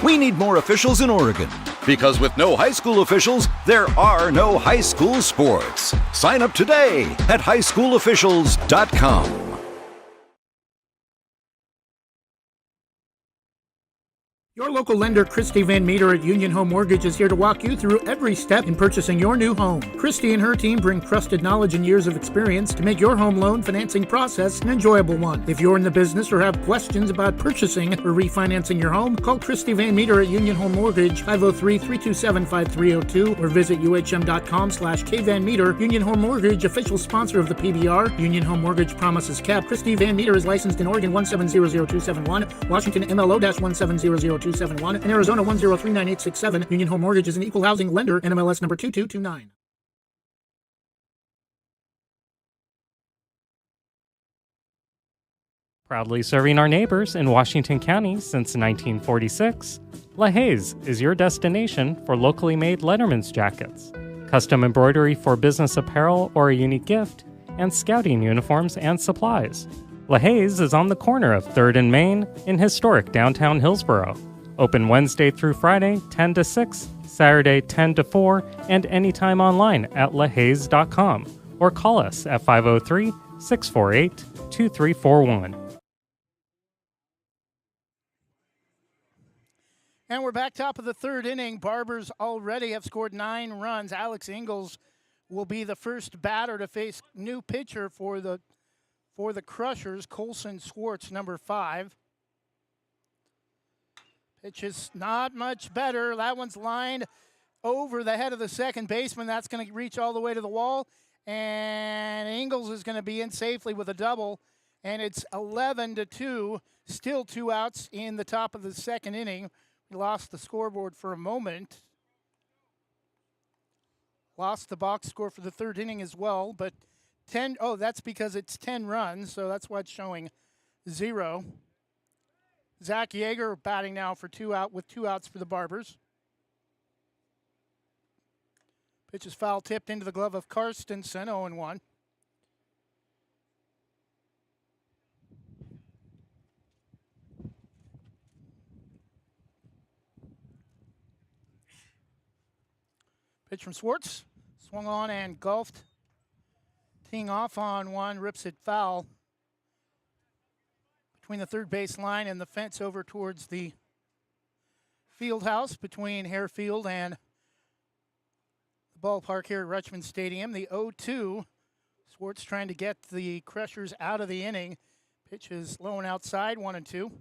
[SPEAKER 5] We need more officials in Oregon, because with no high school officials, there are no high school sports. Sign up today at highschoolofficials.com.
[SPEAKER 1] Your local lender, Christy Van Meter at Union Home Mortgage, is here to walk you through every step in purchasing your new home. Christy and her team bring trusted knowledge and years of experience to make your home loan financing process an enjoyable one. If you're in the business or have questions about purchasing or refinancing your home, call Christy Van Meter at Union Home Mortgage, 503-327-5302, or visit uhm.com/kvanmeter. Union Home Mortgage, official sponsor of the PBR. Union Home Mortgage promises kept. Christy Van Meter is licensed in Oregon 1700271, Washington MLO-1700271, and Arizona 1039867. Union Home Mortgage is an equal housing lender, NMLS number 2229.
[SPEAKER 7] Proudly serving our neighbors in Washington County since 1946, LaHaye's is your destination for locally made Letterman's jackets, custom embroidery for business apparel or a unique gift, and scouting uniforms and supplies. LaHaye's is on the corner of 3rd and Main in historic downtown Hillsboro. Open Wednesday through Friday, 10 to 6, Saturday, 10 to 4, and anytime online at lahayes.com or call us at 503-648-2341.
[SPEAKER 1] And we're back top of the third inning. Barbers already have scored 9 runs. Alex Ingalls will be the first batter to face new pitcher for the Crushers, Colson Schwartz, number 5. Pitch is not much better. That one's lined over the head of the second baseman. That's going to reach all the way to the wall. And Ingles is going to be in safely with a double. And it's 11-2. Still 2 outs in the top of the second inning. We lost the scoreboard for a moment. Lost the box score for the third inning as well. But that's because it's 10 runs. So that's why it's showing 0. Zach Yeager batting now for 2 outs for the Barbers. Pitch is foul tipped into the glove of Karstensen, 0-1. Pitch from Schwartz, swung on and golfed. Teeing off on one, rips it foul between the third base line and the fence over towards the field house between Harefield and the ballpark here at Richmond Stadium. The 0-2. Schwartz trying to get the Crushers out of the inning. Pitch is low and outside, 1-2.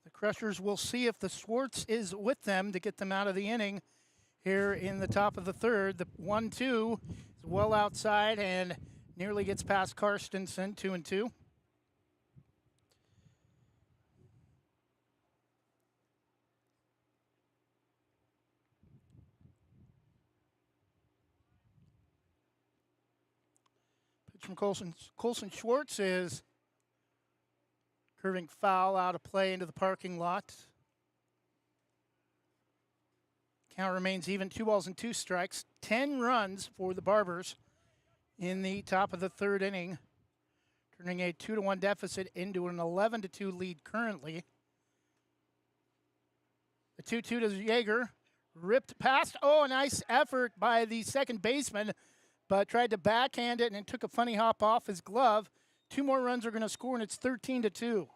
[SPEAKER 1] The Crushers will see if the Schwartz is with them to get them out of the inning here in the top of the third. The 1-2 is well outside and nearly gets past Karstensen, 2-2. Pitch from Colson Schwartz is curving foul out of play into the parking lot. Count remains even, 2 balls and 2 strikes. 10 runs for the Barbers in the top of the third inning, turning a 2-1 deficit into an 11-2 lead currently. The 2-2 to Yeager, ripped past. Oh, a nice effort by the second baseman, but tried to backhand it and it took a funny hop off his glove. 2 more runs are going to score, and it's 13-2.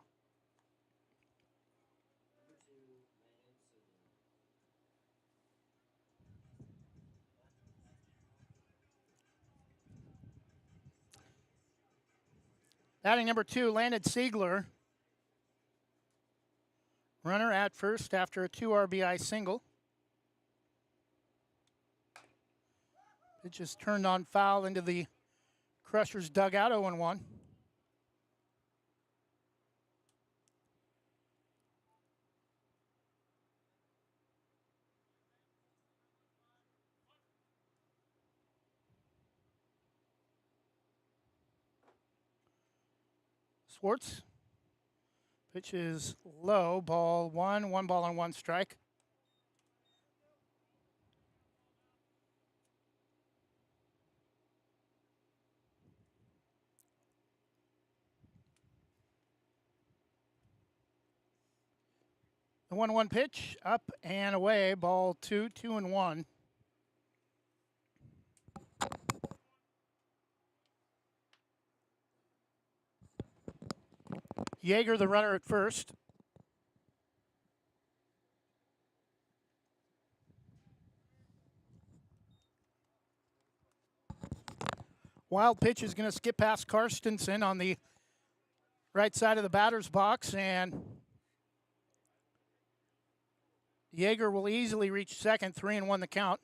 [SPEAKER 1] Batting number 2, Landon Siegler. Runner at first after a 2 RBI single. It just turned on foul into the Crushers dugout, 0-1. Schwartz. Pitch is low, ball 1, 1 ball and 1 strike. The 1-1 pitch, up and away, ball 2, 2-1. Yeager, the runner at first. Wild pitch is going to skip past Karstensen on the right side of the batter's box, and Yeager will easily reach second, 3-1 the count.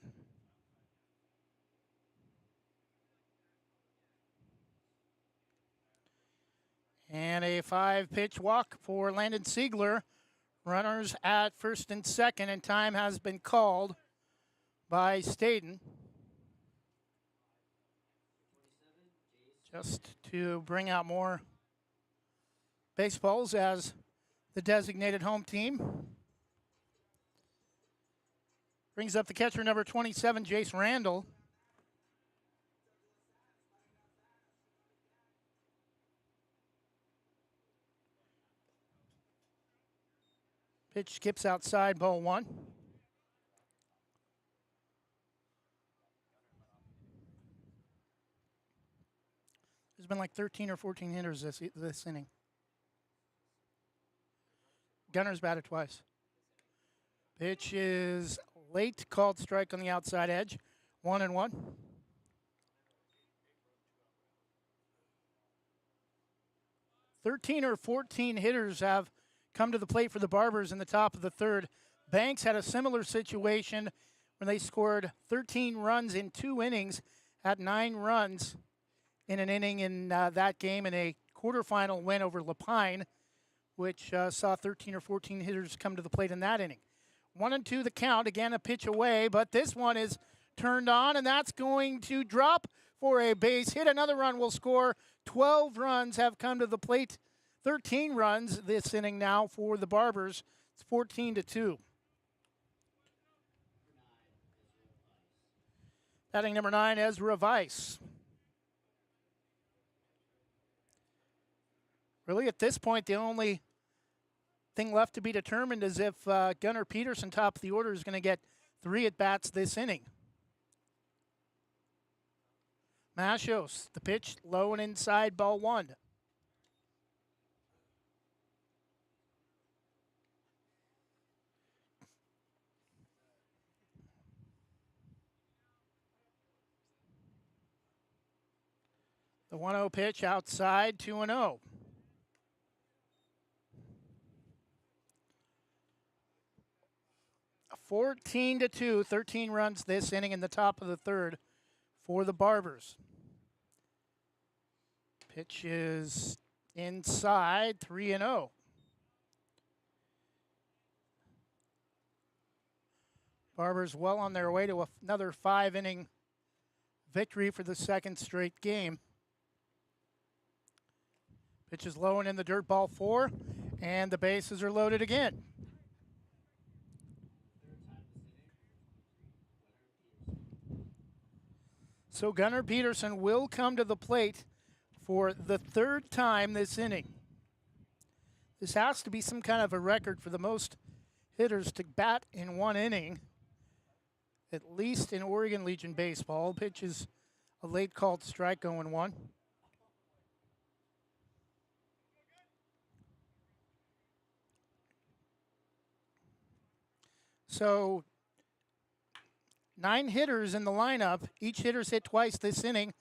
[SPEAKER 1] And a 5-pitch walk for Landon Siegler. Runners at first and second, and time has been called by Stayton. Just to bring out more baseballs as the designated home team. Brings up the catcher, number 27, Jace Randall. Pitch skips outside, ball 1. There's been like 13 or 14 hitters this inning. Gunner's batted twice. Pitch is late, called strike on the outside edge. 1-1. Thirteen or 14 hitters have come to the plate for the Barbers in the top of the third. Banks had a similar situation when they scored 13 runs in 2 innings, had 9 runs in an inning in that game in a quarterfinal win over Lapine, which saw 13 or 14 hitters come to the plate in that inning. 1-2 the count. Again, a pitch away, but this one is turned on, and that's going to drop for a base hit. Another run will score. 12 runs have come to the plate. 13 runs this inning now for the Barbers. It's 14-2. Batting number 9, Ezra Weiss. Really, at this point, the only thing left to be determined is if Gunnar Peterson, top of the order, is going to get 3 at-bats this inning. Machos, the pitch, low and inside, ball 1. The 1-0 pitch outside, 2-0. A 14-2, 13 runs this inning in the top of the third for the Barbers. Pitch is inside, 3-0. Barbers well on their way to another 5-inning victory for the second straight game. Pitch is low and in the dirt, ball 4, and the bases are loaded again. So Gunnar Peterson will come to the plate for the 3rd time this inning. This has to be some kind of a record for the most hitters to bat in 1 inning, at least in Oregon Legion baseball. Pitch is a late called strike, 0-1. So 9 hitters in the lineup. Each hitter's hit twice this inning,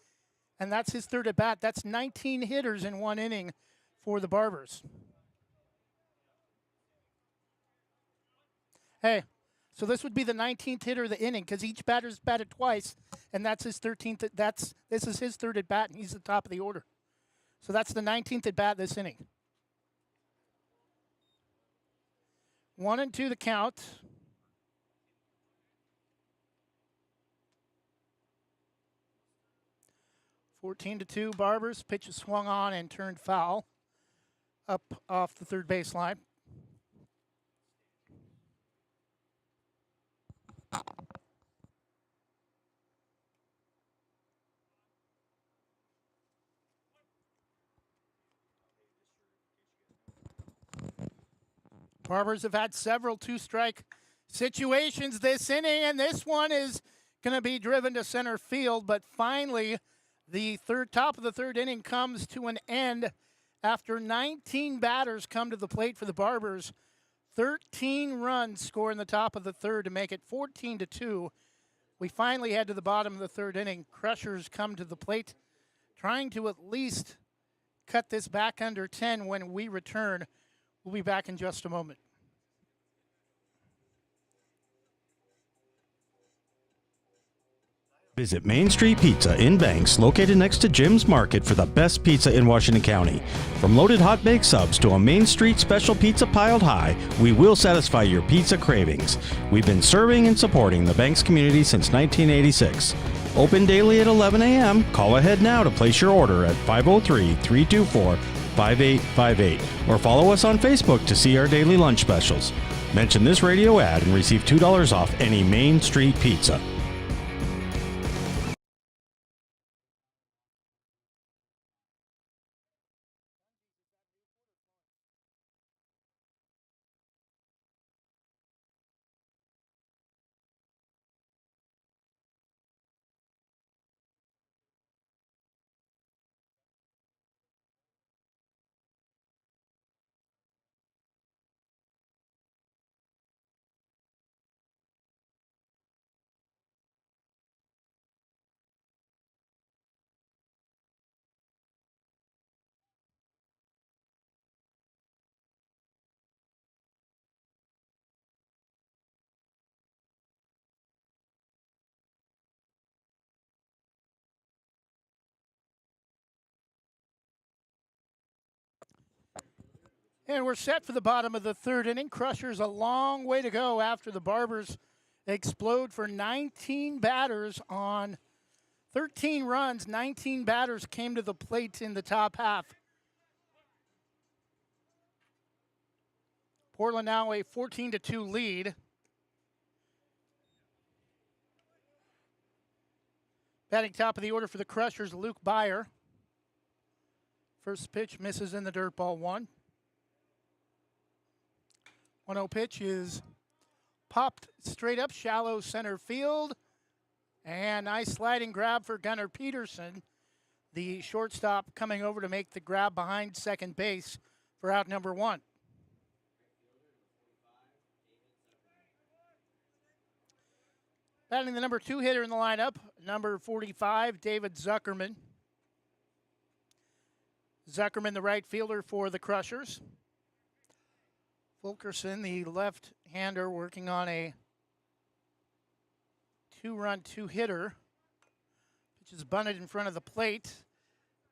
[SPEAKER 1] and that's his 3rd at bat. That's 19 hitters in 1 inning for the Barbers. Hey, so this would be the 19th hitter of the inning because each batter's batted twice, and that's his 13th. This is his 3rd at bat, and he's the top of the order. So that's the 19th at bat this inning. 1-2 the count. 14-2 Barbers. Pitch is swung on and turned foul up off the 3rd baseline. Barbers have had several 2-strike situations this inning, and this one is going to be driven to center field, but finally the top of the 3rd inning comes to an end after 19 batters come to the plate for the Barbers. 13 runs score in the top of the 3rd to make it 14-2. We finally head to the bottom of the 3rd inning. Crushers come to the plate, trying to at least cut this back under 10 when we return. We'll be back in just a moment.
[SPEAKER 8] Visit Main Street Pizza in Banks, located next to Jim's Market, for the best pizza in Washington County. From loaded hot baked subs to a Main Street special pizza piled high, we will satisfy your pizza cravings. We've been serving and supporting the Banks community since 1986. Open daily at 11 a.m. Call ahead now to place your order at 503-324-5858 or follow us on Facebook to see our daily lunch specials. Mention this radio ad and receive $2 off any Main Street Pizza.
[SPEAKER 1] And we're set for the bottom of the third inning. Crushers a long way to go after the Barbers explode for 19 batters on 13 runs. 19 batters came to the plate in the top half. Portland now a 14-2 lead. Batting top of the order for the Crushers, Luke Byer. First pitch misses in the dirt, ball one. 1-0 pitch is popped straight up, shallow center field. And nice sliding grab for Gunnar Peterson. The shortstop coming over to make the grab behind second base for out number one. Batting the number 2 hitter in the lineup, number 45, David Zuckerman. Zuckerman, the right fielder for the Crushers. Fulkerson, the left-hander, working on a 2-run, 2-hitter. Pitch is bunted in front of the plate.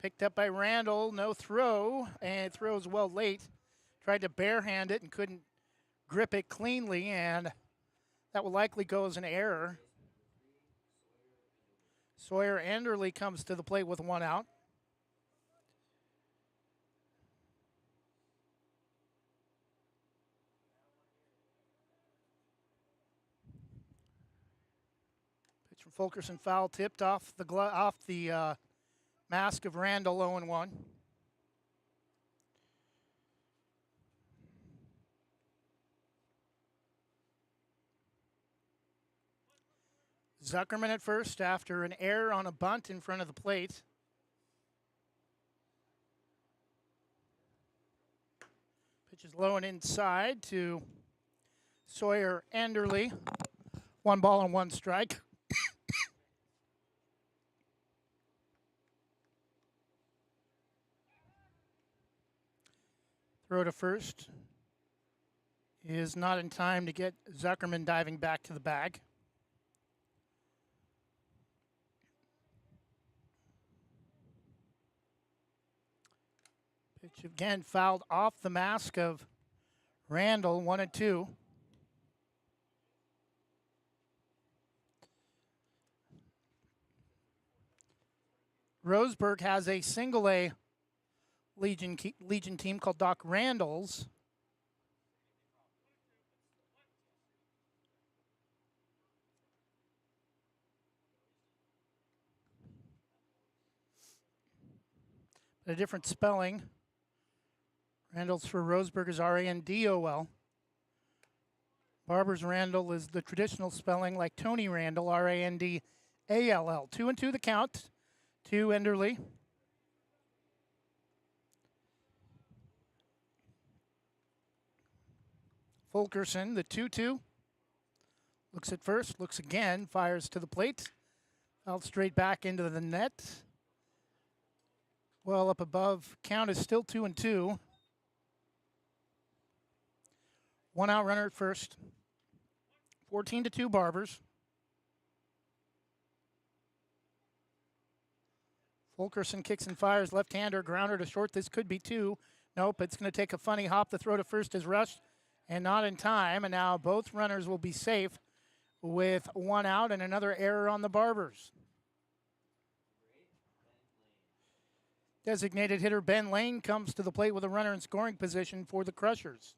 [SPEAKER 1] Picked up by Randall, no throw, and it throws well late. Tried to barehand it and couldn't grip it cleanly, and that will likely go as an error. Sawyer Enderle comes to the plate with 1 out. Pitch from Fulkerson, foul tipped off the mask of Randall, 0-1. Zuckerman at first after an error on a bunt in front of the plate. Pitch is low and inside to Sawyer Enderle. 1 ball and 1 strike. Throw to first is not in time to get Zuckerman diving back to the bag. Pitch again fouled off the mask of Randall, 1-2. Roseburg has a single-A Legion team called Doc Randall's. But a different spelling. Randall's for Roseburg is R-A-N-D-O-L. Barbers Randall is the traditional spelling like Tony Randall, R-A-N-D-A-L-L. 2-2 the count to Enderle. Fulkerson, the 2-2. Looks at first, looks again, fires to the plate. Out straight back into the net. Well up above, count is still 2-2. 1 out runner at first. 14-2 Barbers. Fulkerson kicks and fires, left-hander, grounder to short. This could be 2. Nope, it's going to take a funny hop. The throw to first is rushed and not in time. And now both runners will be safe with 1 out and another error on the Barbers. Designated hitter Ben Lane comes to the plate with a runner in scoring position for the Crushers.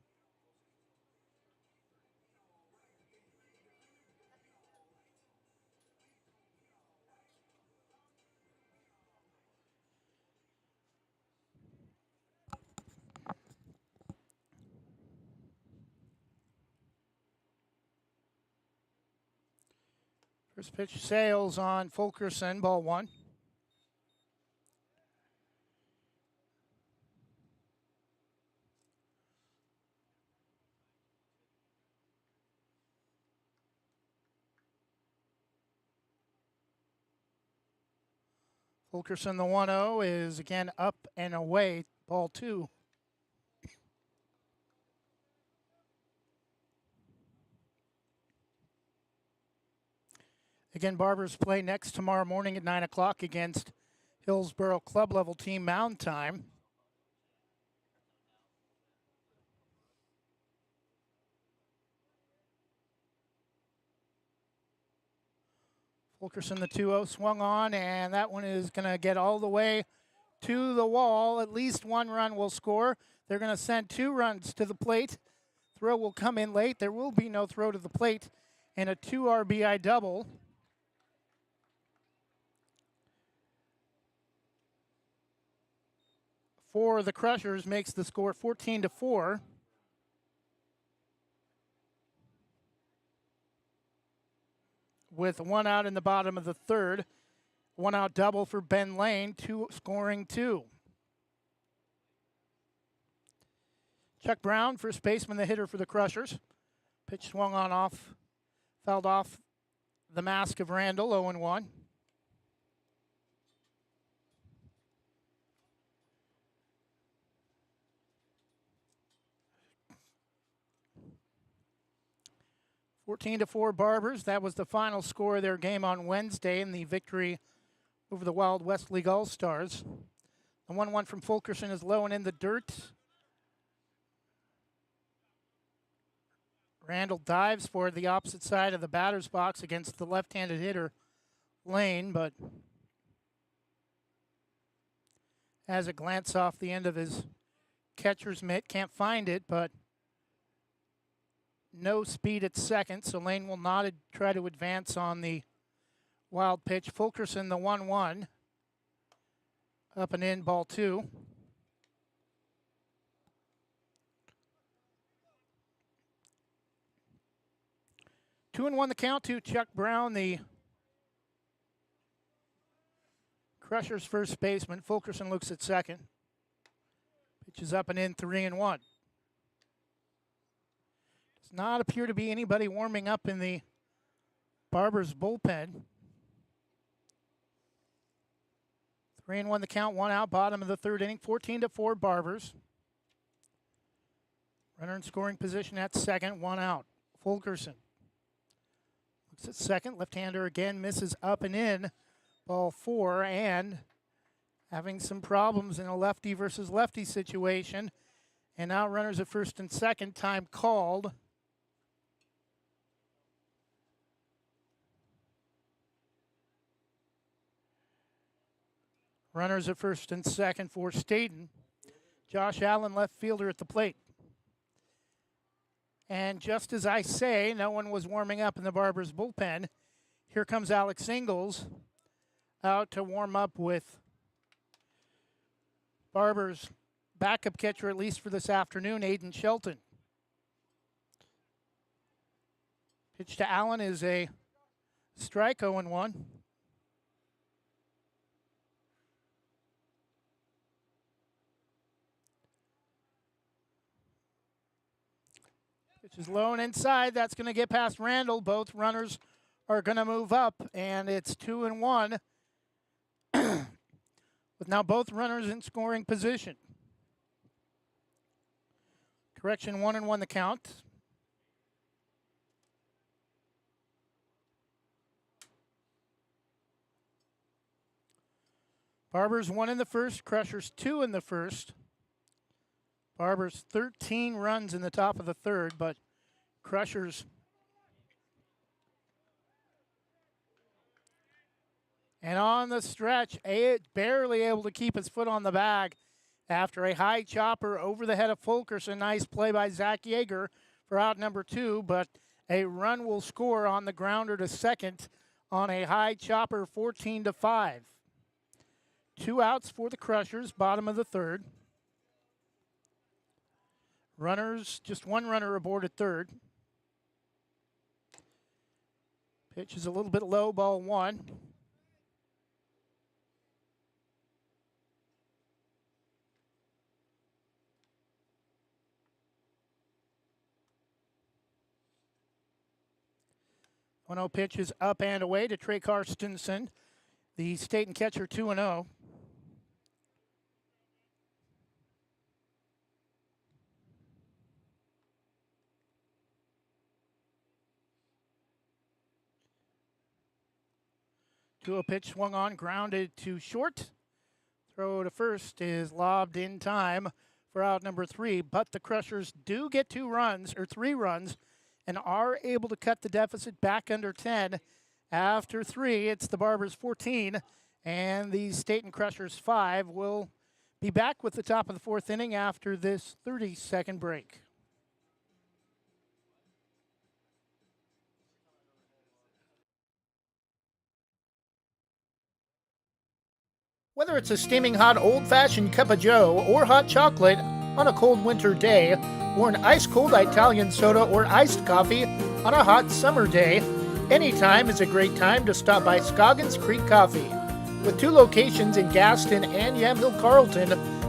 [SPEAKER 1] First pitch sails on Fulkerson, ball 1. Fulkerson, the 1-0, is again up and away, ball 2. Again, Barbers play next tomorrow morning at 9 o'clock against Hillsborough club level team Mound Time. Fulkerson, the 2-0, swung on, and that one is going to get all the way to the wall. At least one run will score. They're going to send 2 runs to the plate. Throw will come in late. There will be no throw to the plate, and a 2 RBI double. For the Crushers makes the score 14-4. With 1 out in the bottom of the third. 1 out double for Ben Lane, scoring 2. Chuck Brown, first baseman, the hitter for the Crushers. Pitch swung on off, fouled off the mask of Randall, 0-1. (14-4) Barbers. That was the final score of their game on Wednesday in the victory over the Wild West League All-Stars. The 1-1 from Fulkerson is low and in the dirt. Randall dives for the opposite side of the batter's box against the left-handed hitter, Lane, but has a glance off the end of his catcher's mitt. Can't find it, but no speed at second, so Lane will not try to advance on the wild pitch. Fulkerson, the 1-1. Up and in, ball 2. Two and 1 the count to Chuck Brown, the Crushers' first baseman. Fulkerson looks at second. Pitch is up and in, 3-1. Does not appear to be anybody warming up in the Barbers bullpen. 3-1 the count, 1 out, bottom of the third inning. 14-4 Barbers. Runner in scoring position at second, 1 out. Fulkerson looks at second. Left-hander again misses up and in. Ball 4, and having some problems in a lefty versus lefty situation. And now runners at first and second, time called. Runners at first and second for Stayton. Josh Allen, left fielder, at the plate. And just as I say, no one was warming up in the Barbers bullpen. Here comes Alex Ingalls out to warm up with Barbers' backup catcher, at least for this afternoon, Aiden Shelton. Pitch to Allen is a strike, 0-1. Pitch is low and inside. That's going to get past Randall. Both runners are going to move up, and it's 2-1 with now both runners in scoring position. Correction, 1-1 the count. Barbers 1 in the first, Crushers 2 in the first. Barbers 13 runs in the top of the third, but Crushers and on the stretch, barely able to keep his foot on the bag after a high chopper over the head of Fulkerson. Nice play by Zach Yeager for out number 2, but a run will score on the grounder to second on a high chopper, 14-5. 2 outs for the Crushers, bottom of the third. Runners, just one runner aboard at third. Pitch is a little bit low, ball 1. One-0 pitch is up and away to Trey Karstensen, the Stayton catcher, 2-0. To a pitch swung on, grounded to short. Throw to first is lobbed in time for out number 3, but the Crushers do get 2 runs, or 3 runs, and are able to cut the deficit back under 10 After 3, it's the Barbers 14 and the Stayton Crushers 5. We'll be back with the top of the 4th inning after this 30-second break. Whether it's a steaming hot old-fashioned cup of joe or hot chocolate on a cold winter day, or an ice-cold Italian soda or iced coffee on a hot summer day, any time is a great time to stop by Scoggins Creek Coffee. With 2 locations in Gaston and Yamhill Carlton,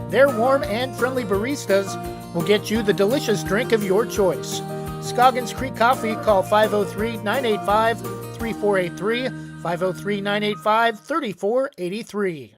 [SPEAKER 1] their warm and friendly baristas will get you the delicious drink of your choice. Scoggins Creek Coffee, call 503-985-3483, 503-985-3483.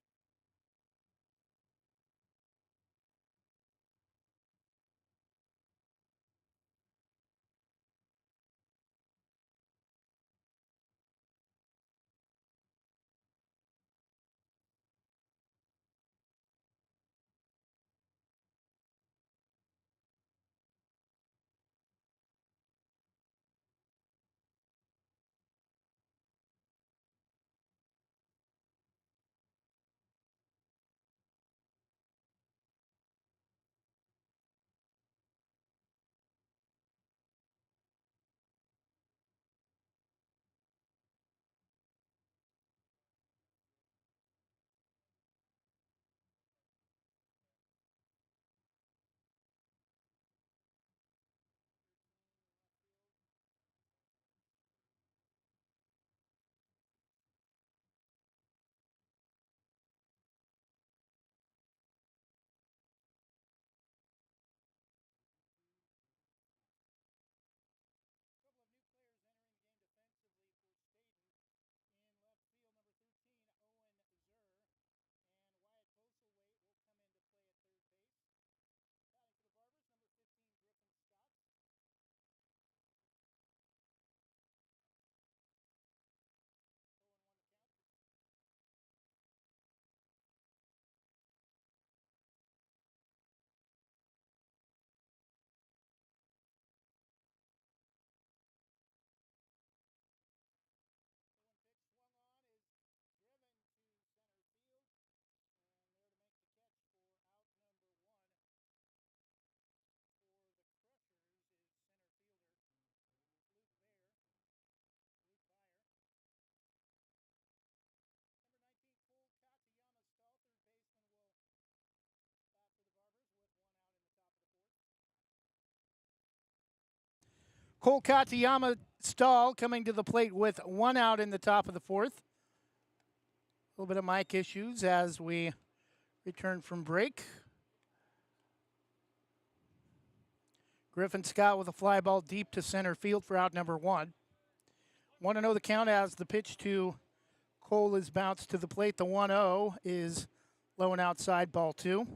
[SPEAKER 1] Cole Katayama Stahl coming to the plate with 1 out in the top of the 4th. A little bit of mic issues as we return from break. Griffin Scott with a fly ball deep to center field for out number 1. 1-0 the count as the pitch to Cole is bounced to the plate. The 1-0 is low and outside, ball 2.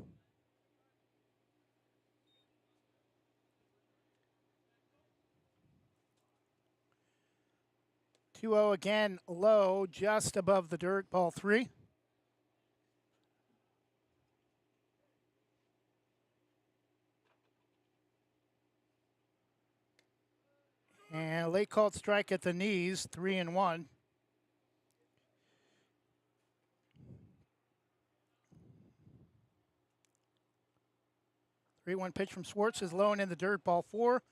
[SPEAKER 1] 2-0 again, low, just above the dirt, ball 3. And late called strike at the knees, 3-1. Three-one pitch from Swartz is low and in the dirt, ball 4.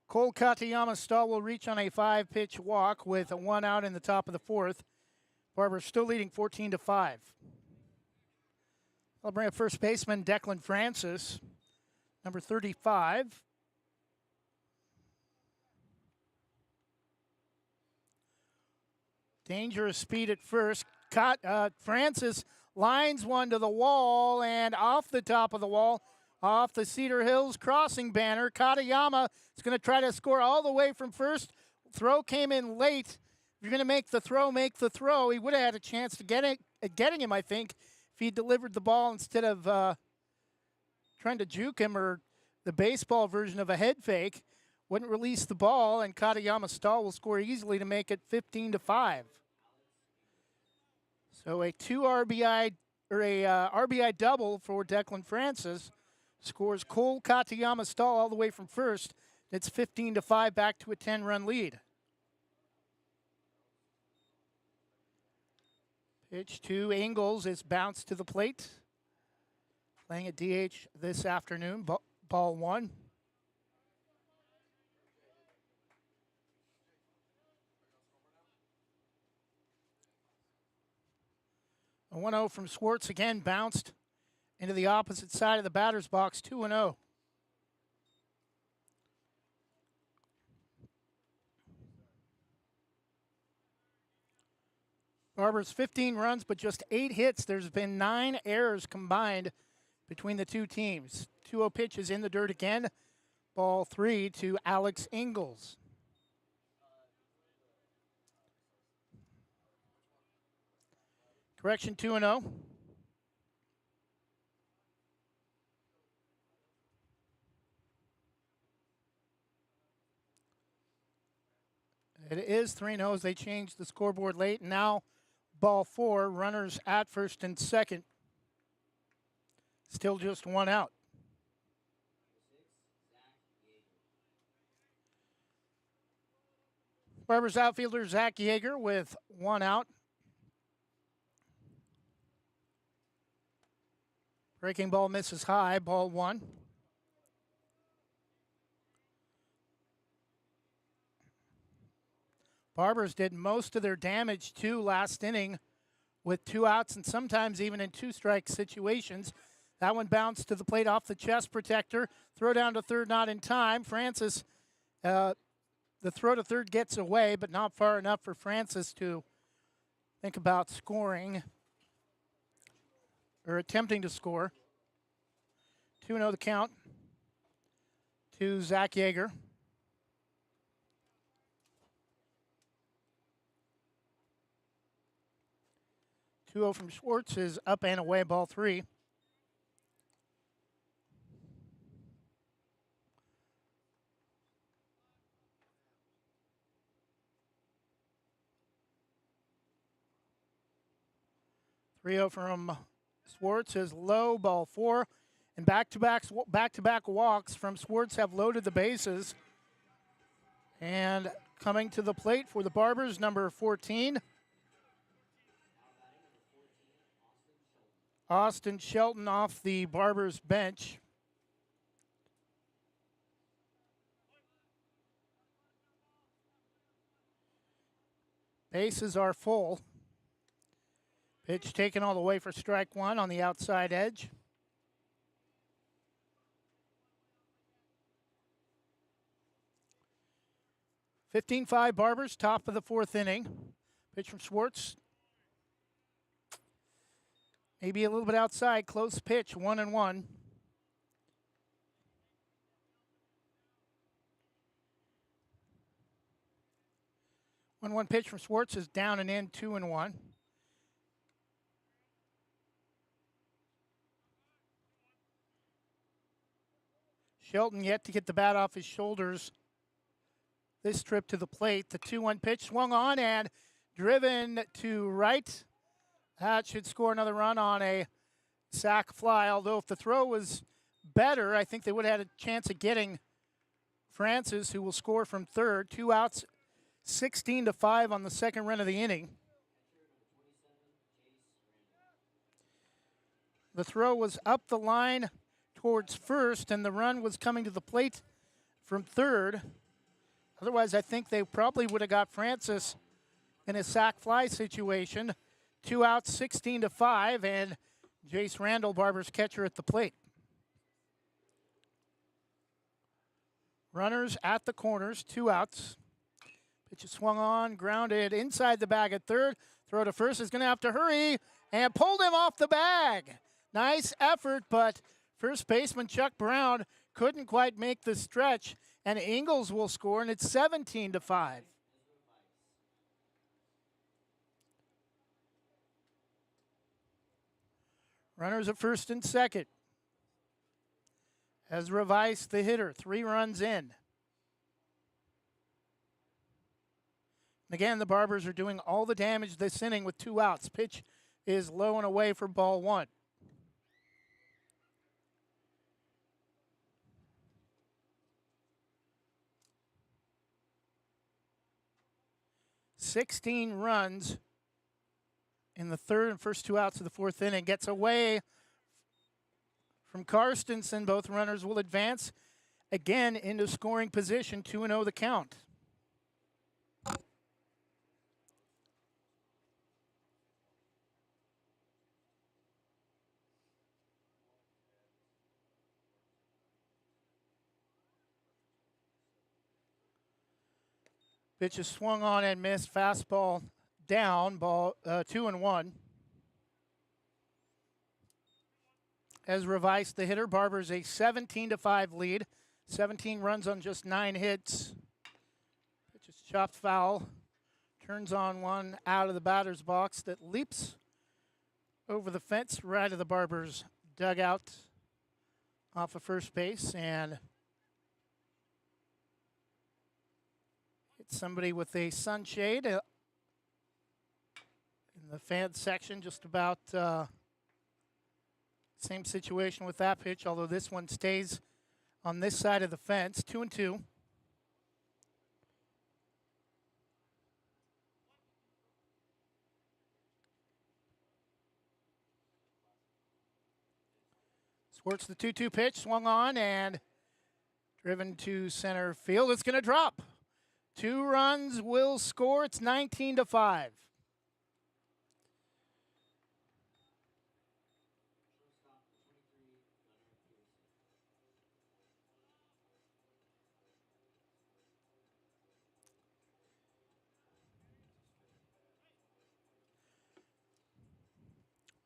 [SPEAKER 1] Cole Katayama Stahl will reach on a 5-pitch walk with 1 out in the top of the 4th. Barbers still leading 14-5. I'll bring up first baseman Declan Francis, number 35. Dangerous speed at first. Francis lines one to the wall and off the top of the wall. Off the Cedar Hills crossing banner, Katayama is going to try to score all the way from first. Throw came in late. If you're going to make the throw, make the throw. He would have had a chance to getting him, I think, if he delivered the ball instead of trying to juke him or the baseball version of a head fake. Wouldn't release the ball, and Katayama Stahl will score easily to make it 15-5. So a RBI double for Declan Francis. Scores Cole Katayama Stahl all the way from first. It's 15-5, back to a 10-run lead. Pitch to Ingles is bounced to the plate. Playing at DH this afternoon. Ball one. A 1-0 from Swartz, again bounced into the opposite side of the batter's box, 2-0. Barbers 15 runs, but just 8 hits. There's been 9 errors combined between the two teams. 2-0 pitch is in the dirt again. Ball 3 to Alex Ingles. Correction, 2-0. It is 3-0 as they changed the scoreboard late. Now ball 4, runners at first and second. Still just 1 out. Barbers outfielder Zach Yeager with 1 out. Breaking ball misses high, ball 1. Barbers did most of their damage too last inning with 2 outs and sometimes even in 2-strike situations. That one bounced to the plate off the chest protector. Throw down to third, not in time. Francis, the throw to third gets away, but not far enough for Francis to think about scoring or attempting to score. 2-0 the count to Zach Yeager. Two-0 from Schwartz is up and away, ball 3. From Schwartz is low, ball 4. And back-to-back walks from Schwartz have loaded the bases. And coming to the plate for the Barbers, number 14. Austin Shelton off the Barbers bench. Bases are full. Pitch taken all the way for strike 1 on the outside edge. (15-5) Barbers, top of the 4th inning. Pitch from Schwartz. Maybe a little bit outside, close pitch, 1-1. One pitch from Schwartz is down and in, 2-1. Shelton yet to get the bat off his shoulders this trip to the plate. The 2-1 pitch swung on and driven to right. That should score another run on a sac fly, although if the throw was better, I think they would have had a chance of getting Francis, who will score from third. 2 outs, 16-5 on the second run of the inning. The throw was up the line towards first, and the run was coming to the plate from third. Otherwise, I think they probably would have got Francis in a sac fly situation. 2 outs, 16-5, and Jace Randall, Barbers catcher, at the plate. Runners at the corners, 2 outs. Pitch is swung on, grounded inside the bag at third. Throw to first is going to have to hurry and pulled him off the bag. Nice effort, but first baseman Chuck Brown couldn't quite make the stretch, and Ingles will score, and it's 17-5. Runners at first and second. Ezra Weiss, the hitter, 3 runs in. Again, the Barbers are doing all the damage this inning with 2 outs. Pitch is low and away for ball 1. (16 runs in the third and first 2 outs of the fourth inning. Gets away from Karstensen. Both runners will advance again into scoring position. 2-0 the count. Pitch is swung on and missed. Fastball down. Ball 2-1. As Revice, the hitter, Barbers a 17-5 lead. 17 runs on just 9 hits. Pitch is chopped foul. Turns on one out of the batter's box that leaps over the fence right of the Barbers dugout off of first base and hits somebody with a sunshade in the fan section. Just about same situation with that pitch, although this one stays on this side of the fence. 2-2. Squirts the 2-2 pitch, swung on and driven to center field. It's going to drop. 2 runs will score. It's 19-5.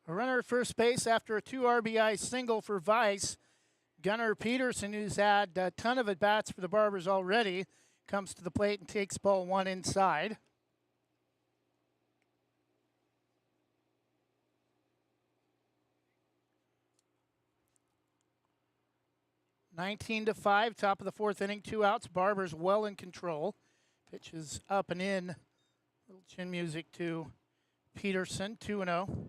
[SPEAKER 1] A runner at first base after a 2 RBI single for Vice. Gunnar Peterson, who's had a ton of at-bats for the Barbers already, comes to the plate and takes ball 1 inside. (19-5), top of the fourth inning, 2 outs. Barbers well in control. Pitch is up and in. Little chin music to Peterson. 2-0.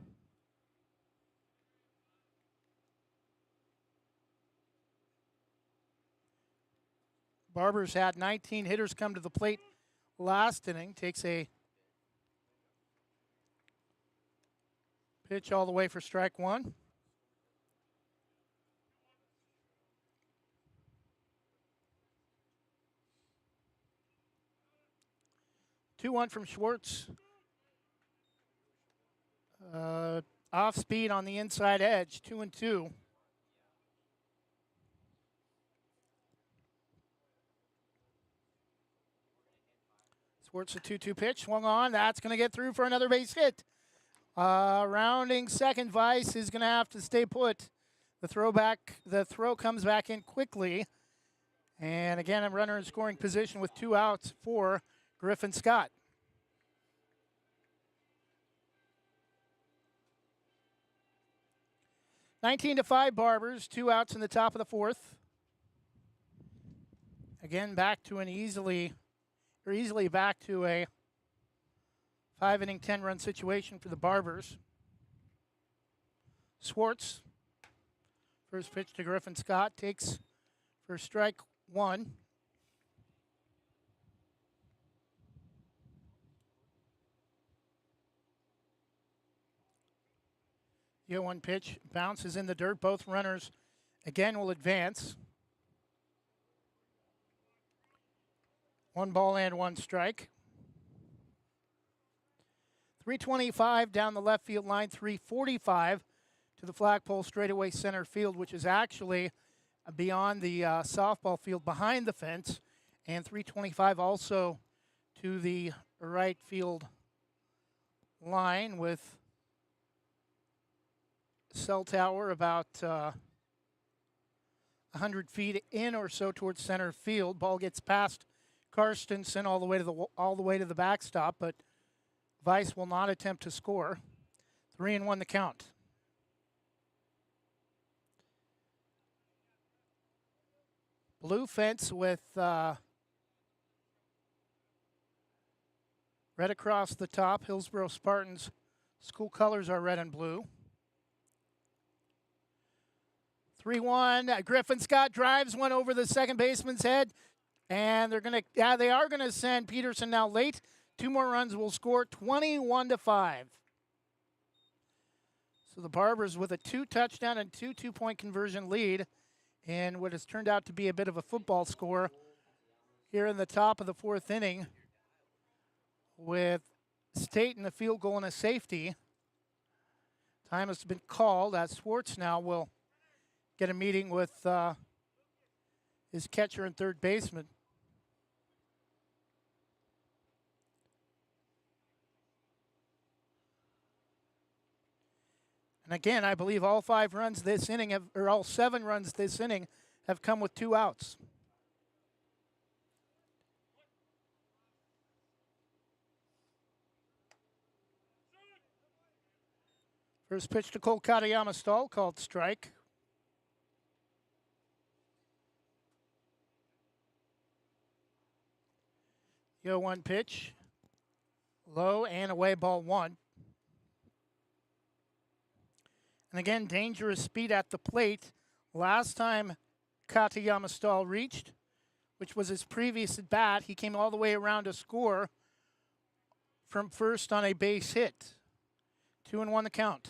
[SPEAKER 1] Barbers had 19 hitters come to the plate last inning. Takes a pitch all the way for strike 1. Two one from Schwartz. Off speed on the inside edge. 2-2. Schwartz a 2-2 pitch, swung on. That's going to get through for another base hit. Rounding second, Vice is going to have to stay put. The throw comes back in quickly. And again, a runner in scoring position with 2 outs for Griffin Scott. (19-5) Barbers, 2 outs in the top of the fourth. Again, back to an easily back to a 5-inning, 10-run situation for the Barbers. Schwartz, first pitch to Griffin Scott, takes for strike 1. The 0-1 pitch bounces in the dirt. Both runners again will advance. 1 ball and 1 strike. 325 down the left field line, 345 to the flagpole straightaway center field, which is actually beyond the softball field behind the fence, and 325 also to the right field line with cell tower about 100 feet in or so towards center field. Ball gets past Karstensen all the way to the backstop, but Vice will not attempt to score. 3-1 the count. Blue fence with red across the top. Hillsborough Spartans school colors are red and blue. 3-1. Griffin Scott drives one over the second baseman's head. And they are gonna send Peterson now late. 2 more runs will score. 21-5. So the Barbers with a 2-touchdown and 2-2-point conversion lead in what has turned out to be a bit of a football score here in the top of the fourth inning, with Stayton a field goal and a safety. Time has been called as Schwartz now will get a meeting with his catcher and third baseman. And again, I believe all 5 runs this inning or all 7 runs this inning have come with 2 outs. First pitch to Cole Katayama Stall, called strike. The 0-1 pitch, low and away, ball 1. And again, dangerous speed at the plate. Last time Katayama Stall reached, which was his previous at bat, he came all the way around to score from first on a base hit. 2-1 the count.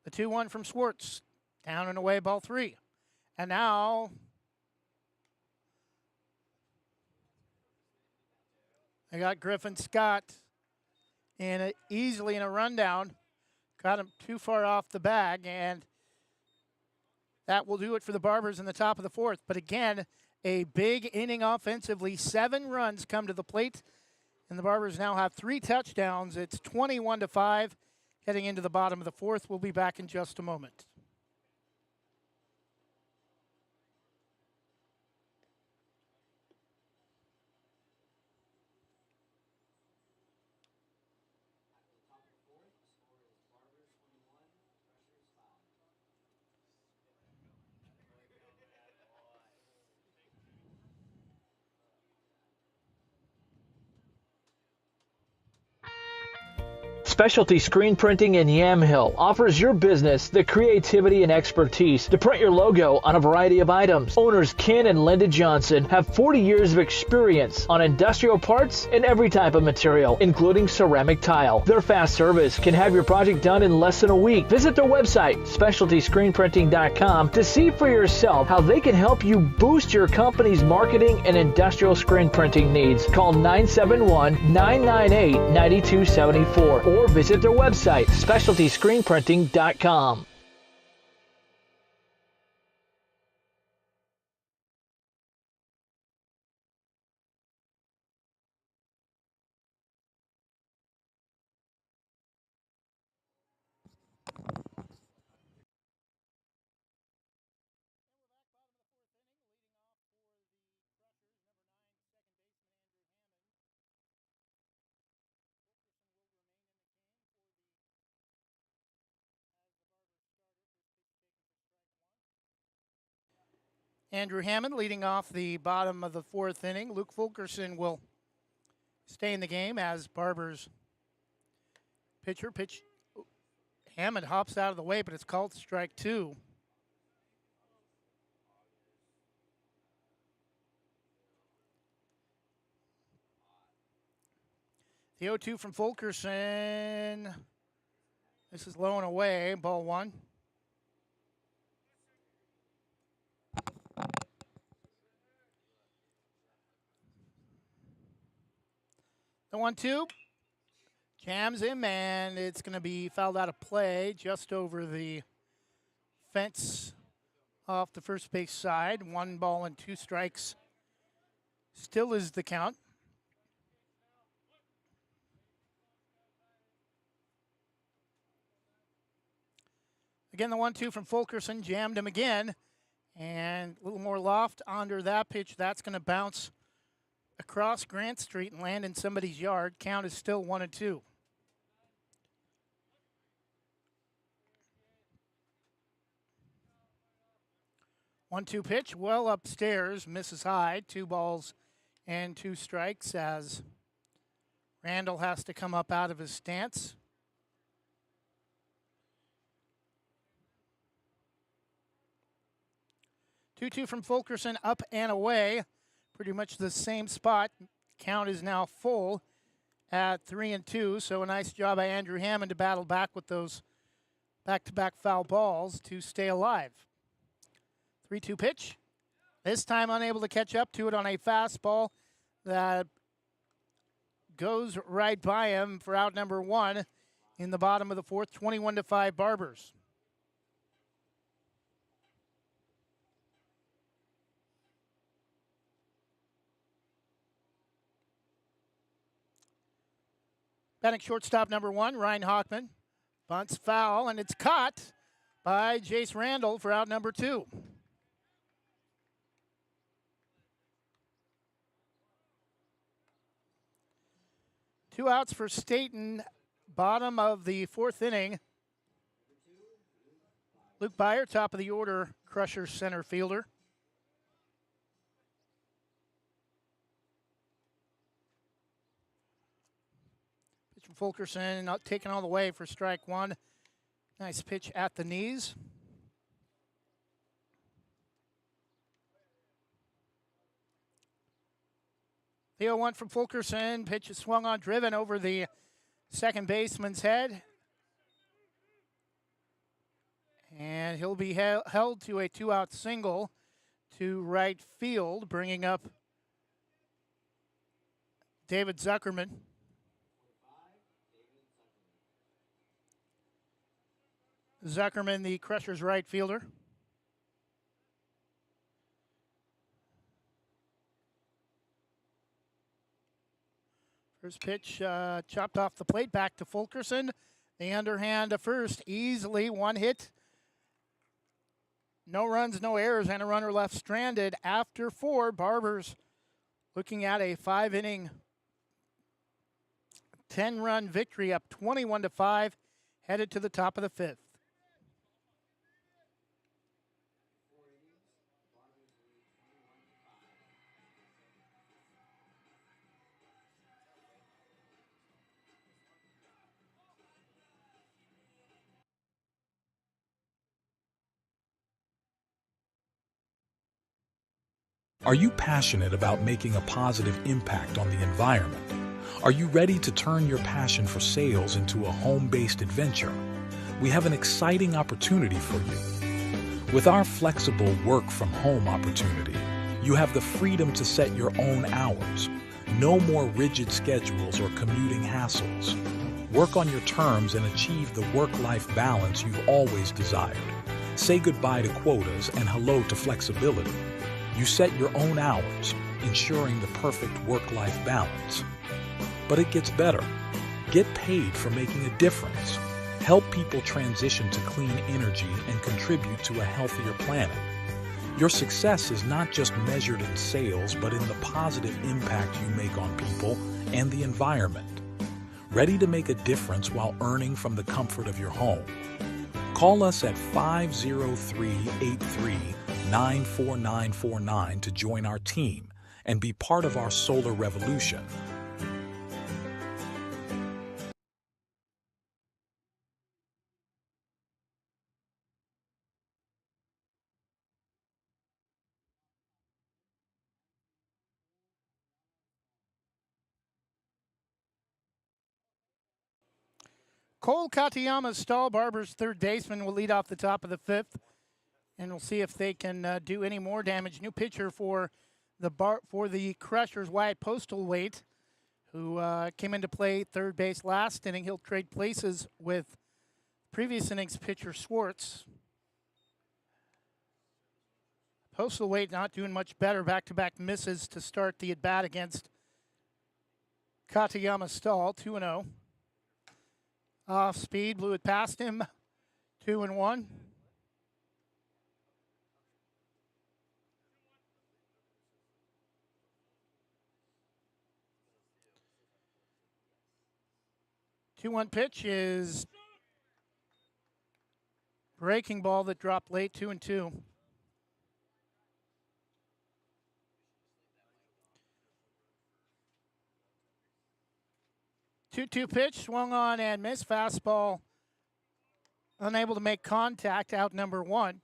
[SPEAKER 1] The 2-1 from Schwartz. Down and away, ball 3. And now they got Griffin Scott easily in a rundown. Got him too far off the bag, and that will do it for the Barbers in the top of the fourth. But again, a big inning offensively. 7 runs come to the plate, and the Barbers now have 3 touchdowns. It's 21-5 heading into the bottom of the fourth. We'll be back in just a moment.
[SPEAKER 9] Specialty Screen Printing in Yamhill offers your business the creativity and expertise to print your logo on a variety of items. Owners Ken and Linda Johnson have 40 years of experience on industrial parts and every type of material, including ceramic tile. Their fast service can have your project done in less than a week. Visit their website, specialtyscreenprinting.com, to see for yourself how they can help you boost your company's marketing and industrial screen printing needs. Call 971-998-9274 or visit their website, specialtyscreenprinting.com.
[SPEAKER 1] Andrew Hammond leading off the bottom of the fourth inning. Luke Fulkerson will stay in the game as Barbers pitcher. Hammond hops out of the way, but it's called strike 2. The 0-2 from Fulkerson. This is low and away, ball 1. The 1-2 jams him, and it's going to be fouled out of play just over the fence off the first base side. 1 ball and 2 strikes still is the count. Again, the 1-2 from Fulkerson jammed him again, and a little more loft under that pitch. That's going to bounce across Grant Street and land in somebody's yard. Count is still 1-2. One-two pitch, well upstairs, misses high. 2 balls and 2 strikes as Randall has to come up out of his stance. Two-two from Fulkerson, up and away. pretty much the same spot. Count is now full at 3-2. So a nice job by Andrew Hammond to battle back with those back-to-back foul balls to stay alive. 3-2 pitch. This time unable to catch up to it on a fastball that goes right by him for out number one in the bottom of the fourth. 21-5 Barbers. Batting shortstop number one, Ryan Hockman. Bunts foul, and it's caught by Jace Randall for out number two. Two outs for Stayton, bottom of the fourth inning. Luke Byer, top of the order, Crusher center fielder. Pitch from Fulkerson, not taken all the way for strike one. Nice pitch at the knees. The 0-1 from Fulkerson. Pitch is swung on, driven over the second baseman's head. And he'll be held to a two-out single to right field, bringing up David Zuckerman. Zuckerman, the Crushers' right fielder. First pitch chopped off the plate, back to Fulkerson. The underhand to first, easily one hit. No runs, no errors, and a runner left stranded after four. Barbers looking at a 5-inning, 10-run victory, up 21-5, headed to the top of the fifth.
[SPEAKER 10] Are you passionate about making a positive impact on the environment? Are you ready to turn your passion for sales into a home-based adventure? We have an exciting opportunity for you. With our flexible work-from-home opportunity, you have the freedom to set your own hours. No more rigid schedules or commuting hassles. Work on your terms and achieve the work-life balance you've always desired. Say goodbye to quotas and hello to flexibility. You set your own hours, ensuring the perfect work-life balance. But it gets better. Get paid for making a difference. Help people transition to clean energy and contribute to a healthier planet. Your success is not just measured in sales, but in the positive impact you make on people and the environment. Ready to make a difference while earning from the comfort of your home? Call us at 503-83-94949 to join our team and be part of our solar revolution.
[SPEAKER 1] Cole Katayama Stahl, Barbers' third baseman, will lead off the top of the fifth. And we'll see if they can do any more damage. New pitcher for the Crushers, Wyatt Postlethwaite, who came into play third base last inning. He'll trade places with previous innings pitcher Schwartz. Postlethwaite not doing much better. Back-to-back misses to start the at-bat against Katayama Stahl, 2-0. Off speed, blew it past him, 2-1. Two-one pitch is breaking ball that dropped late, 2-2. 2-2 pitch, swung on and missed. Fastball, unable to make contact, out number one.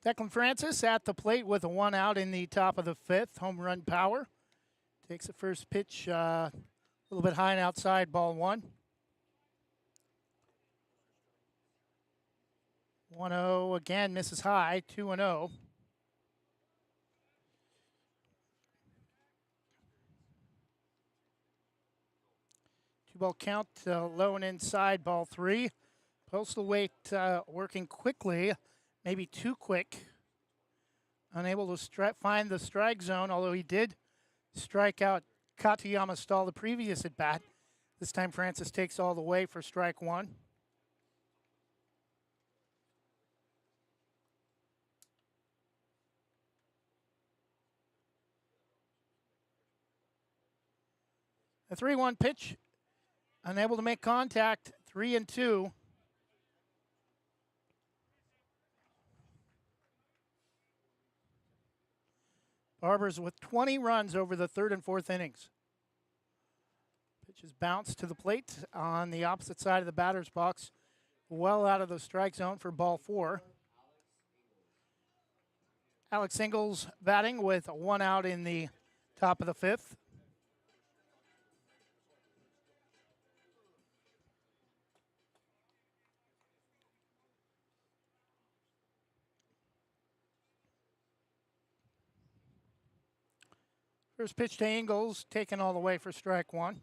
[SPEAKER 1] Declan Francis at the plate with a 1 out in the top of the 5th. Home run power. Takes the first pitch a little bit high and outside, ball 1. 1-0 again, misses high, 2-0. Two-ball count, low and inside, ball 3. Postal Weight working quickly, maybe too quick. Unable to find the strike zone, although he did strike out Katayama Stahl the previous at bat. This time Francis takes all the way for strike 1. A 3-1 pitch, unable to make contact, 3-2. Barbers with 20 runs over the 3rd and 4th innings. Pitch is bounced to the plate on the opposite side of the batter's box, well out of the strike zone for ball 4. Alex Ingalls batting with 1 out in the top of the 5th. First pitch to Ingalls, taken all the way for strike 1.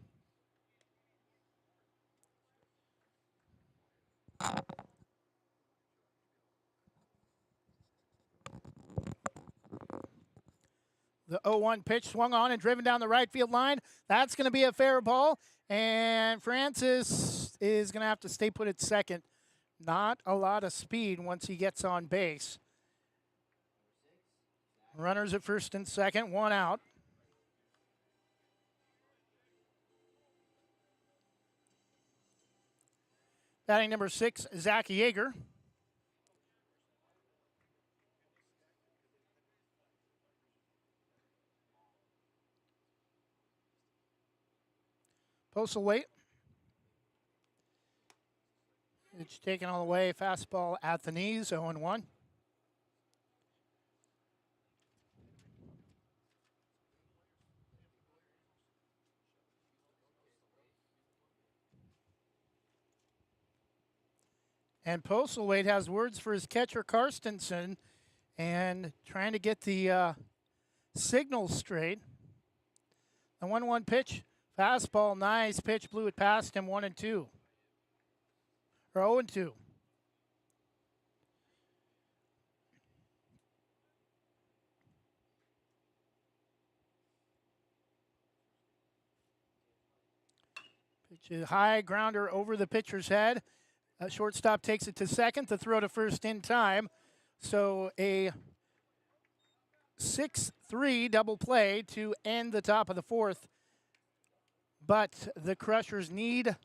[SPEAKER 1] The 0-1 pitch swung on and driven down the right field line. That's going to be a fair ball, and Francis is going to have to stay put at second. Not a lot of speed once he gets on base. Runners at first and second, 1 out. Batting number 6, Zach Yeager. Postal Weight. It's taken all the way, fastball at the knees, 0-1. And Postal Weight has words for his catcher, Karstensen, and trying to get the signal straight. The 1-1 pitch, fastball, nice pitch, blew it past him, 1-2. Or 0-2. Pitch is high, grounder over the pitcher's head. Shortstop takes it to second. The throw to first in time. So a 6-3 double play to end the top of the 4th. But the Crushers need to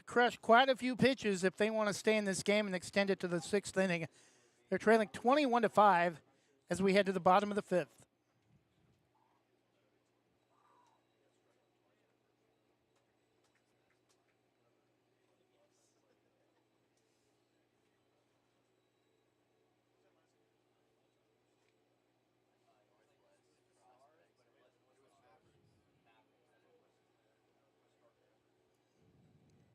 [SPEAKER 1] crush quite a few pitches if they want to stay in this game and extend it to the 6th inning. They're trailing 21-5 as we head to the bottom of the 5th.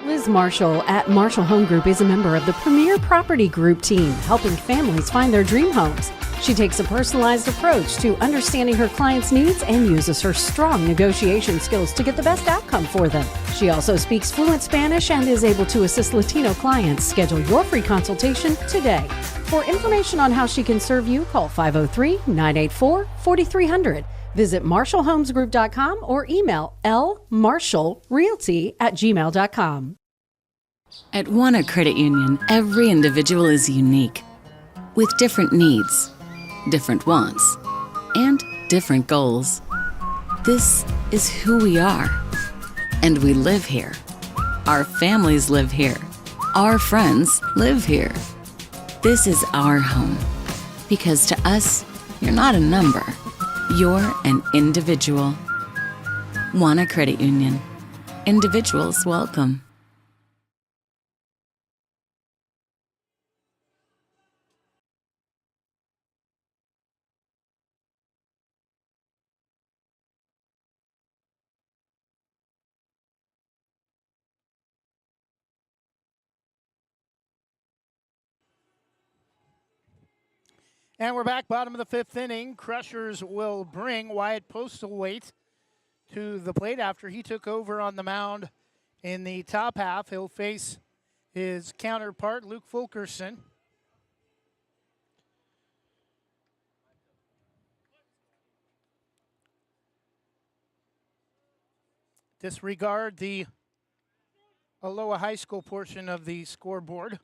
[SPEAKER 11] Liz Marshall at Marshall Home Group is a member of the Premier Property Group team, helping families find their dream homes. She takes a personalized approach to understanding her clients' needs and uses her strong negotiation skills to get the best outcome for them. She also speaks fluent Spanish and is able to assist Latino clients. Schedule your free consultation today. For information on how she can serve you, call 503-984-4300. Visit MarshallHomesGroup.com or email lmarshallrealty@gmail.com.
[SPEAKER 12] At Wana Credit Union, every individual is unique, with different needs, different wants, and different goals. This is who we are, and we live here. Our families live here. Our friends live here. This is our home, because to us, you're not a number. You're an individual. Wana Credit Union. Individuals welcome.
[SPEAKER 1] And we're back, bottom of the fifth inning. Crushers will bring Wyatt Postlethwaite to the plate after he took over on the mound in the top half. He'll face his counterpart, Luke Fulkerson. Disregard the Aloha High School portion of the scoreboard.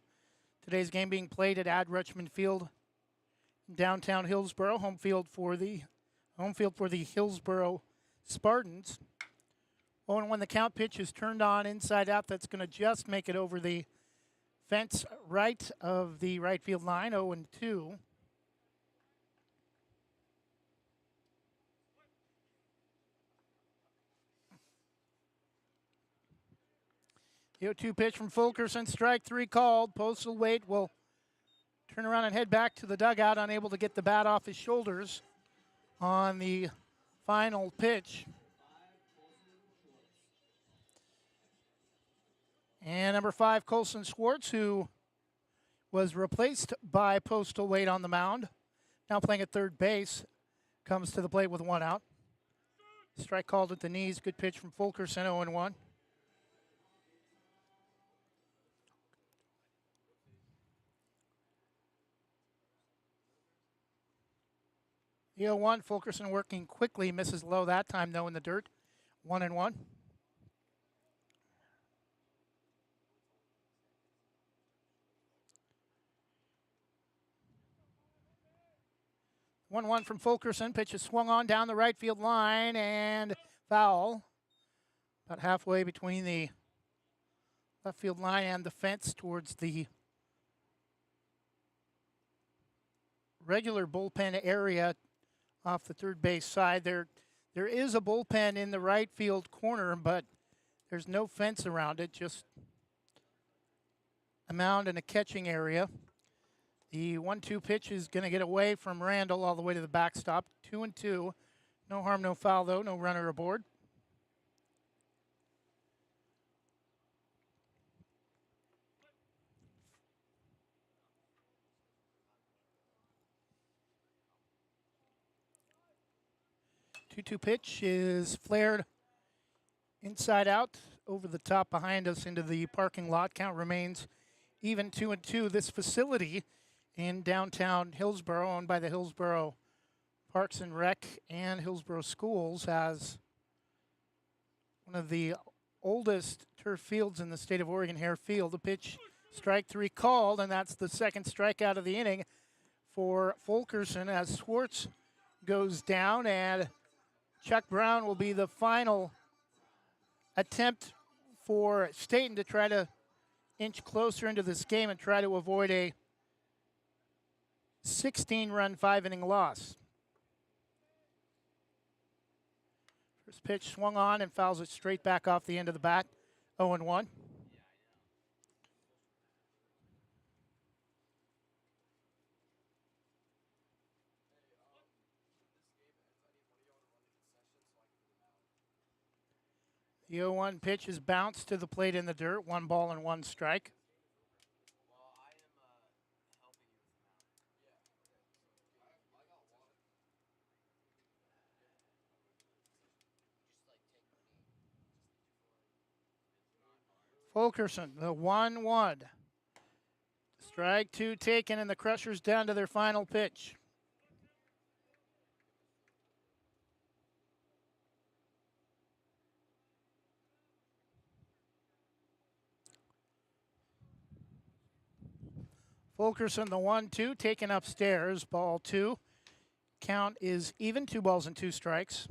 [SPEAKER 1] Today's game being played at Ad Richmond Field, downtown Hillsboro, home field for the Hillsboro Spartans. 0-1 the count. Pitch is turned on inside out. That's going to just make it over the fence right of the right field line. 0-2. The 0-2 pitch from Fulkerson, strike three called. Postlethwaite will turn around and head back to the dugout, unable to get the bat off his shoulders on the final pitch. And number 5, Colson Schwartz, who was replaced by Postlethwaite on the mound, now playing at third base, comes to the plate with 1 out. Strike called at the knees. Good pitch from Fulkerson, 0-1. The 0-1, Fulkerson working quickly, misses low that time, though, in the dirt. 1-1. One from Fulkerson. Pitch is swung on down the right field line and foul. About halfway between the left field line and the fence towards the regular bullpen area off the third base side. There is a bullpen in the right field corner, but there's no fence around it, just a mound and a catching area. The 1-2 pitch is going to get away from Randall all the way to the backstop. 2-2. No harm, no foul, though. No runner aboard. Two pitch is flared inside out over the top behind us into the parking lot. Count remains even 2-2. This facility in downtown Hillsboro, owned by the Hillsboro Parks and Rec and Hillsboro Schools, has one of the oldest turf fields in the state of Oregon, Hare Field. The pitch, strike three called, and that's the second strikeout of the inning for Fulkerson as Schwartz goes down, and Chuck Brown will be the final attempt for Stayton to try to inch closer into this game and try to avoid a 16-run, 5-inning loss. First pitch swung on and fouls it straight back off the end of the bat. 0-1. The 0-1 pitch is bounced to the plate in the dirt. 1 ball and 1 strike. Fulkerson, the 1-1. Strike 2 taken, and the Crushers down to their final pitch. Fulkerson, the 1-2, taken upstairs, ball 2. Count is even, 2 balls and 2 strikes.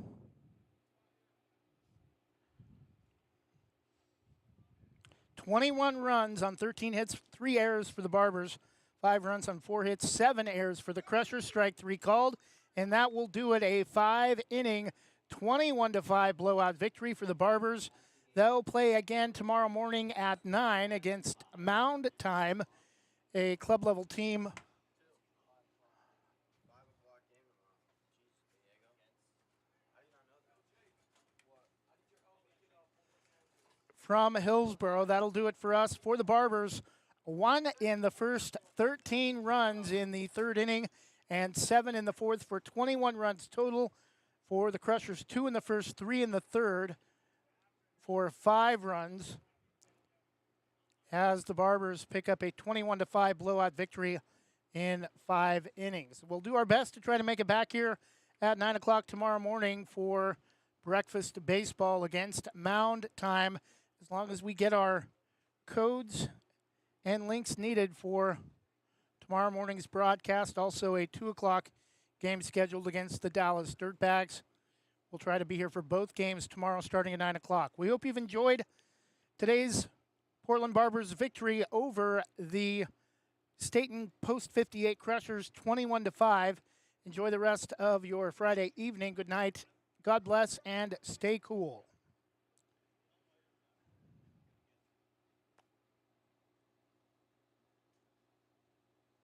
[SPEAKER 1] "21 runs on 13 hits, 3 errors for the Barbers, 5 runs on 4 hits, 7 errors for the Crushers. Strike 3 called, and that will do it. A 5-inning, 21-5 blowout victory for the Barbers. They'll play again tomorrow morning at 9 against Mound Time, a club-level team from Hillsboro. That'll do it for us. For the Barbers, 1 in the first 13 runs in the third inning and 7 in the fourth for 21 runs total for the Crushers. 2 in the first, 3 in the third for 5 runs as the Barbers pick up a 21-5 blowout victory in 5 innings. We'll do our best to try to make it back here at 9 o'clock tomorrow morning for breakfast baseball against Mound time, as long as we get our codes and links needed for tomorrow morning's broadcast. Also a 2 o'clock game scheduled against the Dallas Dirtbags. We'll try to be here for both games tomorrow starting at 9 o'clock. We hope you've enjoyed today's Portland Barbers victory over the Stayton Post 58 Crushers 21-5. Enjoy the rest of your Friday evening. Good night. God bless and stay cool.